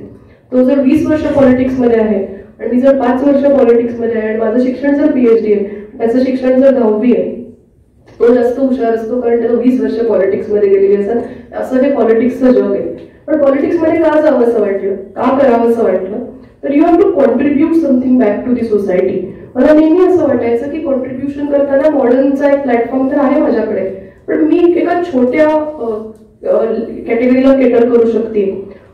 S6: तो जर 20 वर्ष पॉलिटिक्स मध्ये आहे आणि मी जर 5 वर्ष पॉलिटिक्स मध्ये आहे आणि माझं शिक्षण जर पीएचडी आहे, त्याचं शिक्षण जर 10वी आहे, तो जास्त हुशार असतो कारण त्याला 20 वर्ष पॉलिटिक्स मध्ये गेलेली असतात. असं हे पॉलिटिक्सचं जग आहे. पण पॉलिटिक्स मध्ये का जावं असं वाटलं, का करावं असं वाटलं, तर you have to contribute something back to the society. मला नेहमी असं वाटायचं की कॉन्ट्रीब्युशन करताना मॉडर्नचा एक प्लॅटफॉर्म तर आहे माझ्याकडे, पण मी एका छोट्या कॅटेगरीला केटर करू शकते.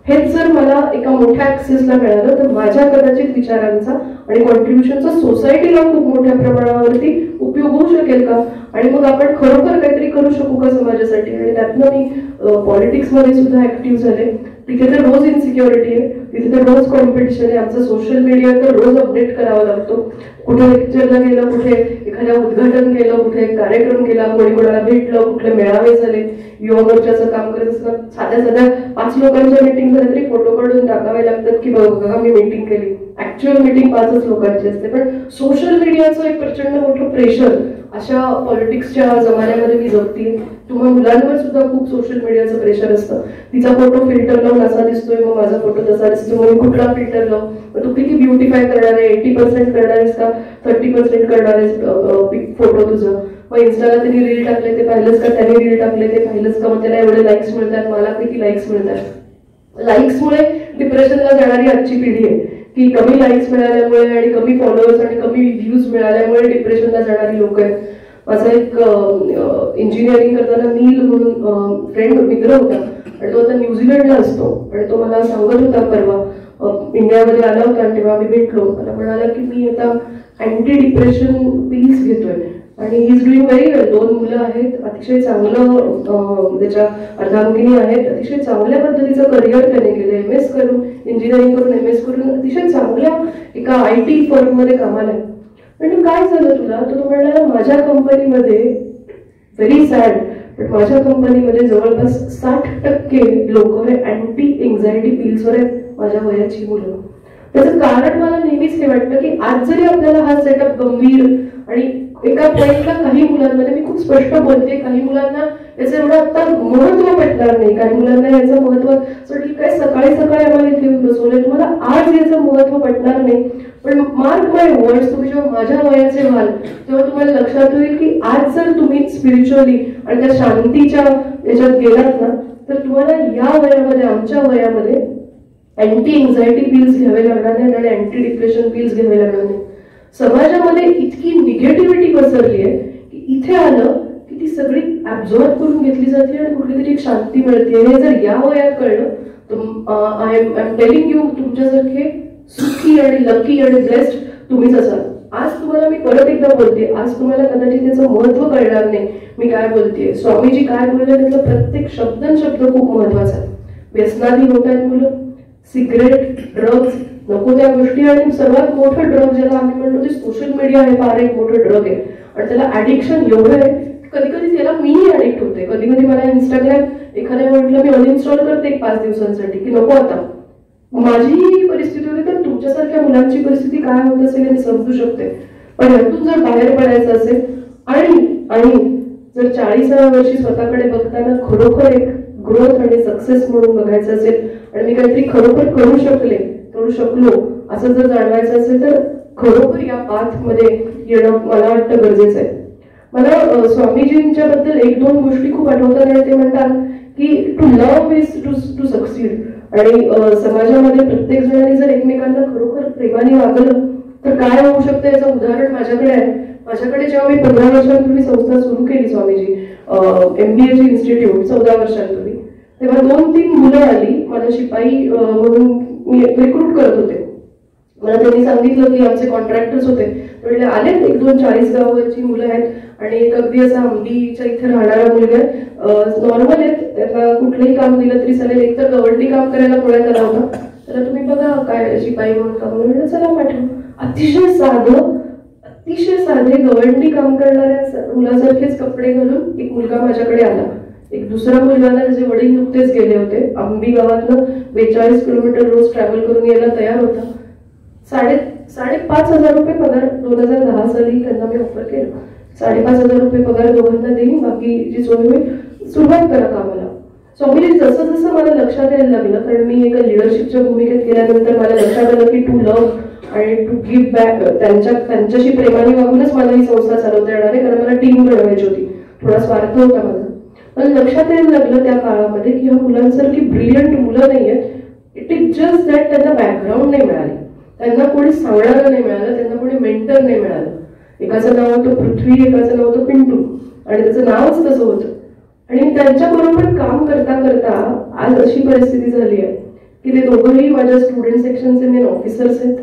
S6: हेच जर मला एका मोठ्या ऍक्सेसला मिळालं तर माझ्या कदाचित विचारांचा आणि कॉन्ट्रीब्युशनचा सोसायटीला खूप मोठ्या प्रमाणावरती उपयोग होऊ शकेल का, आणि मग आपण खरोखर काहीतरी करू शकू का समाजासाठी. आणि त्यातनं मी पॉलिटिक्समध्ये सुद्धा ऍक्टिव्ह झाले. तिथे तर रोज इन्सिक्युरिटी आहे, तिथे तर रोज कॉम्पिटिशन आहे. आमचं सोशल मीडिया तर रोज अपडेट करावा लागतो. कुठे लेक्चरला गेलं, कुठे एखाद्या उद्घाटन केलं, कुठे कार्यक्रम केला, कोणी कोणाला भेटलं, कुठले मेळावे झाले, युवा मोर्चाचं काम करत असताना साध्या 5 लोकांच्या मीटिंग झाल्या तरी फोटो काढून टाकावे लागतात की बघा मी मीटिंग केली. ऍक्च्युअल मीटिंग 5च लोकांची असते. पण सोशल मीडियाचं एक प्रचंड मोठं प्रेशर अशा पॉलिटिक्सच्या जमान्यामध्ये मी जगते. तुम्हाला मुलांवर सुद्धा खूप सोशल मीडियाचं प्रेशर असतं. तिचा फोटो फिल्टर लावून असा दिसतोय, मग माझा फोटो तसा दिसतोय, मग कुठला फिल्टर लाव, मग तू किती ब्युटिफाय करणार आहे, 80% करणार आहेस का 30% करणार आहेस फोटो तुझा. मग इन्स्टाला त्यांनी रील टाकले ते पाहिलंच का, त्याने रील टाकले ते पाहिलंच का, मग त्याला एवढे लाईक्स मिळतात, मला किती लाईक्स मिळतात. लाईक्समुळे डिप्रेशनला जाणारी आजची पिढी आहे की कमी लाईक्स मिळाल्यामुळे आणि कमी फॉलोअर्स आणि कमी व्ह्यूज मिळाल्यामुळे डिप्रेशनला जाणारी लोक आहेत. माझा एक इंजिनिअरिंग करताना नील म्हणून फ्रेंड मित्र होता आणि तो आता न्यूझीलंडला असतो आणि तो मला सांगत होता परवा इंडियामध्ये आला होता आणि तेव्हा आम्ही भेटलो. मला म्हणाला की मी आता अँटी डिप्रेशन पिल्स घेतोय आणि ही इज डुईंग व्हेरी वेल. 2 मुलं आहेत, अतिशय चांगलं त्याच्या अर्धांगिनी आहेत, अतिशय चांगल्या पद्धतीचं करिअर त्याने केलं. MS करून इंजिनिअरिंग करून MS करून अतिशय चांगल्या एका IT फर्ममध्ये कामाला आहे. म्हणजे काय झालं तुला, तर तो म्हणाला माझ्या कंपनीमध्ये व्हेरी सॅड पण माझ्या कंपनीमध्ये जवळपास 60% लोक हे अँटी एन्झायटी पिल्सवर आहेत, माझ्या वयाची मुलं. त्याचं कारण मला नेहमीच हे वाटतं की आज जरी आपल्याला हा सेटअप गंभीर आणि एका पॉईंटला काही मुलांमध्ये मी खूप स्पष्ट बोलते, काही मुलांना याचं एवढं आता महत्व पटणार नाही, काही मुलांना याचं महत्व ठीक आहे सकाळी आम्हाला इथे येऊन बसवलंय, तुम्हाला आज याचं महत्व पटणार नाही. पण मार्क माय वर्ड्स, तुम्ही जेव्हा माझ्या वयाचे व्हाल तेव्हा तुम्हाला लक्षात येईल की आज जर तुम्ही स्पिरिच्युअली आणि त्या शांतीच्या याच्यात गेलात ना तर तुम्हाला या वयामध्ये आमच्या वयामध्ये अँटी एन्झायटी पिल्स घ्यावे लागणार नाही आणि अँटी डिप्रेशन पिल्स घ्यावे लागणार नाही. समाजामध्ये इतकी निगेटिव्हिटी पसरली आहे की इथे आलं की ती सगळी ऍब्झॉर्ब करून घेतली जाते आणि कुठली तरी एक शांती मिळते. हे जर या वयात कळलं तर आय एम टेलिंग यू तुमच्यासारखे सुखी आणि लकी आणि ब्लेस्ड तुम्हीच असाल. आज तुम्हाला मी परत एकदा बोलते, आज तुम्हाला कदाचित त्याचं महत्व कळणार नाही मी काय बोलतेय. स्वामीजी काय बोलले त्यातला प्रत्येक शब्द खूप महत्वाचा आहे. व्यसनाधीन होत आहेत मुलं, सिगरेट, ड्रग्ज, नको त्या गोष्टी आणि सर्वात मोठं ड्रग ज्याला आम्ही म्हणतो ते सोशल मीडिया हे फार एक मोठं ड्रग आहे आणि त्याला ऍडिक्शन एवढं आहे कधी कधी त्याला मीही ऍडिक्ट होते. कधी कधी मला इंस्टाग्राम एखाद्या म्हटलं मी अनइन्स्टॉल करते 5 दिवसांसाठी की नको आता. माझी परिस्थिती होती तर तुमच्यासारख्या मुलांची परिस्थिती काय होत असेल हे समजू शकते. पण यातून जर बाहेर पडायचं असेल आणि जर 40व्या वर्षी स्वतःकडे बघताना खरोखर एक ग्रोथ आणि सक्सेस म्हणून बघायचं असेल आणि मी काहीतरी खरोखर करू शकलो असं जर जाणवायचं असेल तर खरोखर या पाथ मध्ये येणं मला वाटतं गरजेचं आहे. मला स्वामीजींच्या बद्दल 1-2 गोष्टी खूप आठवतात आणि ते म्हणतात की to love is to succeed. आणि समाजामध्ये प्रत्येक जणांनी जर एकमेकांना खरोखर प्रेमाने वागलं तर काय होऊ शकतं याचं उदाहरण माझ्याकडे आहे. माझ्याकडे जेव्हा मी 15 वर्षांपूर्वी संस्था सुरू केली स्वामीजी MBA ची इन्स्टिट्यूट 14 वर्षांपूर्वी, तेव्हा 2-3 मुलं आली मला शिपाई म्हणून मी रिक्रूट करत होते. मला त्यांनी सांगितलं की आमचे कॉन्ट्रॅक्टर्स होते म्हणजे आले 1-2 40 गावाची मुलं आहेत आणि एक अगदी असा अंबीच्या इथे राहणारा मुलगा आहे, नॉर्मल आहेत, त्यांना कुठलंही काम दिलं तरी चालेल, एक तर गवंडी काम करायला पुण्यात आला होता, त्याला तुम्ही बघा काय शिपाई म्हणून काम म्हणलं चला पाठव. अतिशय साधे गवंडी काम करणाऱ्या मुलासारखेच कपडे घालून एक मुलगा माझ्याकडे आला. एक दुसरा मुलगा त्याचे वडील नुकतेच गेले होते, आंबी गावातनं 42 किलोमीटर रोज ट्रॅव्हल करून यायला तयार होता. 5,500 रुपये पगार 2010 साली त्यांना मी ऑफर केलं. 5,500 रुपये पगार दोघांना देईन, बाकी जी सोय होईल सुरुवात करा कामाला. स्वामीजी जसं जसं मला लक्षात यायला लागलं, कारण मी एका लिडरशिपच्या भूमिकेत गेल्यानंतर मला लक्षात आलं की टू लव्ह आणि टू गिव्ह बॅक त्यांच्याशी प्रेमाने वागूनच मला ही संस्था चालवता येणार आहे, कारण मला टीम बनवायची होती, थोडा स्वार्थ होता माझा. मला लक्षात यायला लागलं त्या काळामध्ये की ह्या मुलांसारखी ब्रिलियंट मुलं नाहीयेत. इट इज जस्ट दॅट त्यांना बॅकग्राऊंड नाही मिळाली, त्यांना कोणी सांगणारं नाही मिळालं, त्यांना कोणी मेंटर नाही मिळालं. एकाचं नाव होतं पृथ्वी, एकाचं नाव होतं पिंटू आणि त्याचं नावच तसं होतं. आणि त्यांच्याबरोबर काम करता करता आज अशी परिस्थिती झाली आहे की ते दोघंही माझ्या स्टुडंट सेक्शनचे मेन ऑफिसर्स आहेत.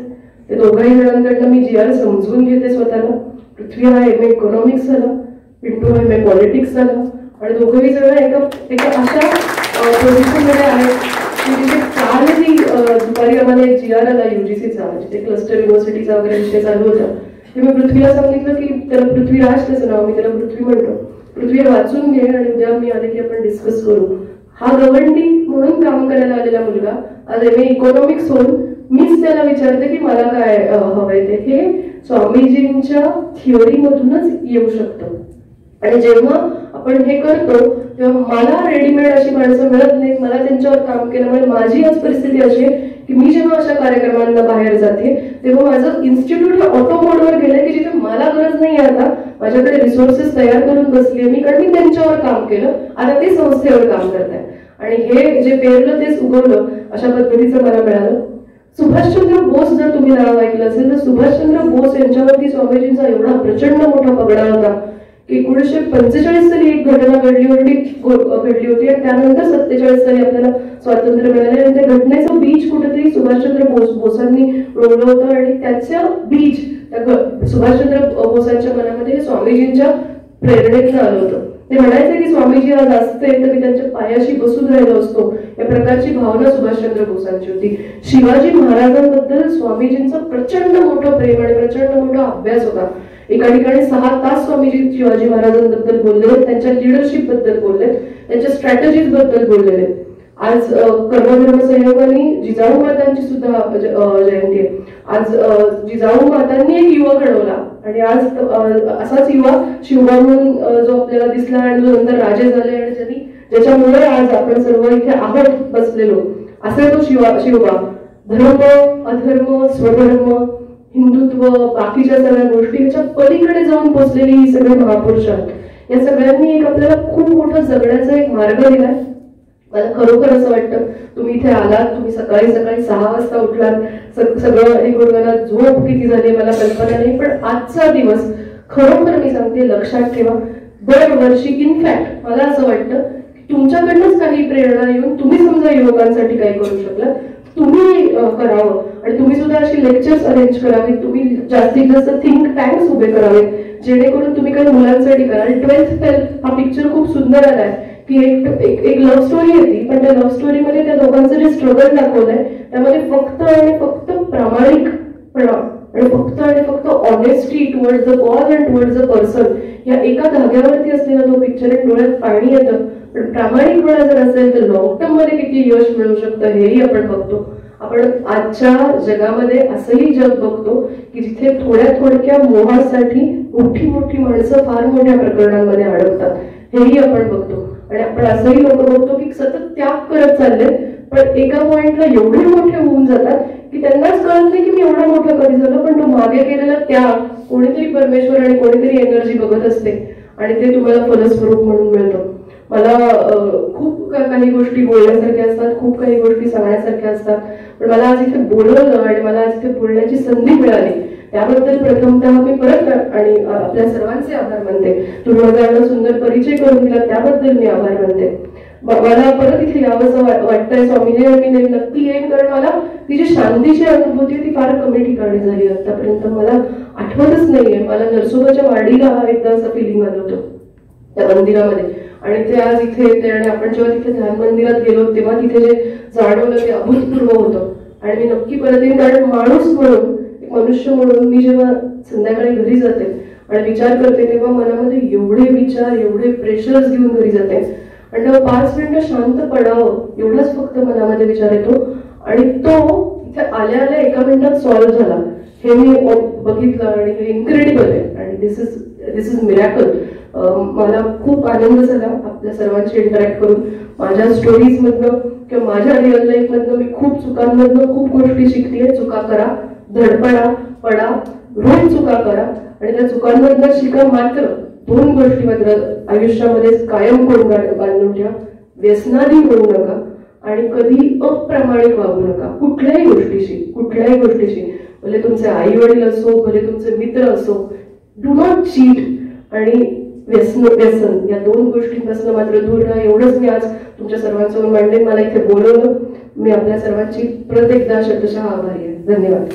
S6: ते दोघाही जणांकडनं मी GR समजून घेते स्वतःला. पृथ्वी हा MA इकॉनॉमिक्स झाला, पिंटू हा MA पॉलिटिक्स झाला आणि दोघंही जण एका अशा पोझिशनमध्ये आहेत की तिथे कालही दुपारी आम्हाला एक GR आला UGCचा, म्हणजे ते क्लस्टर युनिव्हर्सिटीचा वगैरे विषय चालू होता. ते मी पृथ्वीला सांगितलं की त्याला पृथ्वीराज त्याचं नाव, मी त्याला पृथ्वी म्हणतो, पृथ्वी वाचून घे आणि उद्या मी आले की आपण डिस्कस करू. हा गव्हर्निंग म्हणून काम करायला आलेला मुलगा आज MA इकॉनॉमिक्स होऊन मीच त्याला विचारते की मला काय हवंय ते. हे स्वामीजींच्या थिअरीमधूनच येऊ शकतं. आणि जेव्हा आपण हे करतो तेव्हा मला रेडीमेड अशी माणसं मिळत नाहीत, मला त्यांच्यावर काम केल्यामुळे माझी आज परिस्थिती अशी आहे की मी जेव्हा अशा कार्यक्रमांना बाहेर जाते तेव्हा माझं इन्स्टिट्यूट हे ऑटो मोडवर गेलंय की जिथे मला गरज नाही. आता माझ्याकडे रिसोर्सेस तयार करून बसली आहे मी, कारण मी त्यांच्यावर काम केलं, आता ते संस्थेवर काम करताय. आणि हे जे पेरलं तेच उगवलं, अशा पद्धतीचं मला मिळालं. सुभाषचंद्र बोस जर तुम्ही नाव ऐकलं असेल तर सुभाषचंद्र बोस यांच्यावरती स्वामीजींचा एवढा प्रचंड मोठा पगडा होता की 1945 साली एक घटना घडली होती आणि त्यानंतर 47 साली आपल्याला स्वातंत्र्य मिळाले. आणि त्या घटनेचं बीज कुठेतरी सुभाषचंद्र बोसांनी रोवलं होतं आणि त्याचं बीज सुभाषचंद्र बोसांच्या मनामध्ये स्वामीजींच्या प्रेरणेतनं आलं होतं. ते म्हणायचे की स्वामीजी आज असते तर मी त्यांच्या पायाशी बसून राहिलो असतो, या प्रकारची भावना सुभाषचंद्र बोसांची होती. शिवाजी महाराजांबद्दल स्वामीजींचं प्रचंड मोठं प्रेम आणि प्रचंड मोठा अभ्यास होता. एका ठिकाणी 6 तास स्वामीजी शिवाजी महाराजांबद्दल बोलले, त्यांच्या लिडरशिप बद्दल बोलले, त्यांच्या स्ट्रॅटेजीज बद्दल बोललेले. आज कर्मधर्म संयोगाने जिजाऊ मातांची सुद्धा जयंती आहे. आज जिजाऊ मातांनी एक युवा घडवला आणि आज असाच युवा शिवबा म्हणून जो आपल्याला दिसला आणि जो नंतर राजे झाले आणि ज्याच्यामुळे आज आपण सर्व इथे आहोत बसलेलो, असा तो शिवबा. धर्म, अधर्म, स्वधर्म, हिंदुत्व, बाकीच्या सगळ्या गोष्टी ह्याच्या पलीकडे जाऊन पोहोचलेली ही सगळे महापुरुष आहेत. या सगळ्यांनी एक आपल्याला खूप मोठा जगण्याचा एक मार्ग दिलाय. मला खरोखर असं वाटतं तुम्ही इथे आलात, तुम्ही सकाळी 6 वाजता उठलात, सगळं एक वर्गाला झोप किती झाली मला कल्पना नाही, पण आजचा दिवस खरोखर मी सांगते लक्षात ठेवा. दरवर्षी इनफॅक्ट मला असं वाटतं की तुमच्याकडनंच काही प्रेरणा येऊन तुम्ही समजा युवकांसाठी काही करू शकला तुम्ही करावं आणि तुम्ही सुद्धा अशी लेक्चर्स अरेंज करावे, तुम्ही जास्तीत जास्त थिंक टँक्स उभे करावे जेणेकरून तुम्ही काही मुलांसाठी करा. आणि 12th फेल हा पिक्चर खूप सुंदर आलाय की एक लव्ह स्टोरी येते, पण त्या लव्ह स्टोरीमध्ये त्या दोघांचं जे स्ट्रगल दाखवलंय त्यामध्ये फक्त आणि फक्त प्रामाणिकपणा आणि फक्त honesty towards the cause and towards the person या एका धाग्यावरती असलेला तो पिक्चर आहे. डोळ्यात पाणी येतं, पण प्रामाणिकपणा जर असेल तर लॉंग टर्म मध्ये किती यश मिळू शकतं हेही आपण बघतो. आपण आजच्या जगामध्ये असंही जग बघतो की जिथे थोड्या मोहासाठी मोठी माणसं फार मोठ्या प्रकरणांमध्ये अडकतात, हेही आपण बघतो. आणि आपण असंही लोक बघतो की सतत त्याग करत चालले, पण एका पॉइंटला एवढे मोठे होऊन जातात की त्यांनाच कळत नाही की मी एवढा मोठा कधी झालो, पण तो मागे केलेला त्याग कोणीतरी परमेश्वर आणि कोणीतरी एनर्जी बघत असते आणि ते तुम्हाला फलस्वरूप म्हणून मिळतं. मला खूप काही गोष्टी बोलण्यासारख्या असतात, खूप काही गोष्टी सांगण्यासारख्या असतात, पण मला आज इथे बोलवलं आणि मला आज इथे बोलण्याची संधी मिळाली त्याबद्दल प्रथमतः मी परत आणि आपल्या सर्वांचे आभार मानते. तुम्ही माझा एवढा सुंदर परिचय करून दिला त्याबद्दल मी आभार मानते. मला परत इथे यावंसं वाटतंय स्वामीजी, मी नक्की येईन, कारण मला ती जी शांतीची अनुभूती ती फार कमी ठिकाणी झाली आतापर्यंत, मला आठवतच नाहीये. मला नरसोबाच्या वाडीला एकदा असं फिलिंग आलं होतं त्या मंदिरामध्ये, आणि ते आज इथे येते आणि आपण जेव्हा तिथे ध्यान मंदिरात गेलो तेव्हा तिथे जे जाणवलं ते अभूतपूर्व होतं. आणि मी नक्की परत येईन, कारण माणूस म्हणून मनुष्य म्हणून मी जेव्हा संध्याकाळी घरी जाते आणि विचार करते तेव्हा मनामध्ये एवढे विचार एवढे प्रेशर्स घेऊन घरी जाते आणि तेव्हा 5 मिनिटं शांत पडावं एवढाच फक्त मनामध्ये विचार येतो आणि तो इथे आल्या एका मिनिटात सॉल्व्ह झाला हे मी बघितलं आणि हे इन्क्रेडिबल आहे आणि दिस इज मिरॅकल. मला खूप आनंद झाला आपल्या सर्वांशी इंटरॅक्ट करून. माझ्या स्टोरीज मधनं किंवा माझ्या रिअल लाईफ मधनं मी खूप चुकांमधनं खूप गोष्टी शिकतेय. चुका करा, धडपडा, पडा, रोज चुका करा आणि त्या चुकांमधनं शिका. मात्र 2 गोष्टी मात्र आयुष्यामध्ये कायम बांधून ठेवा. व्यसनाधी होऊ नका आणि कधी अप्रामाणिक वागू नका कुठल्याही गोष्टीशी. भले तुमचे आई वडील असो, भले तुमचे मित्र असो. डू नॉट चीट आणि व्यसन या 2 गोष्टींपासून मात्र दूर राहा. एवढंच मी आज तुमच्या सर्वांसमोर मांडले. मला इथे बोलवलं. मी आपल्या सर्वांची परत एकदा शतशः आभारी आहे. धन्यवाद.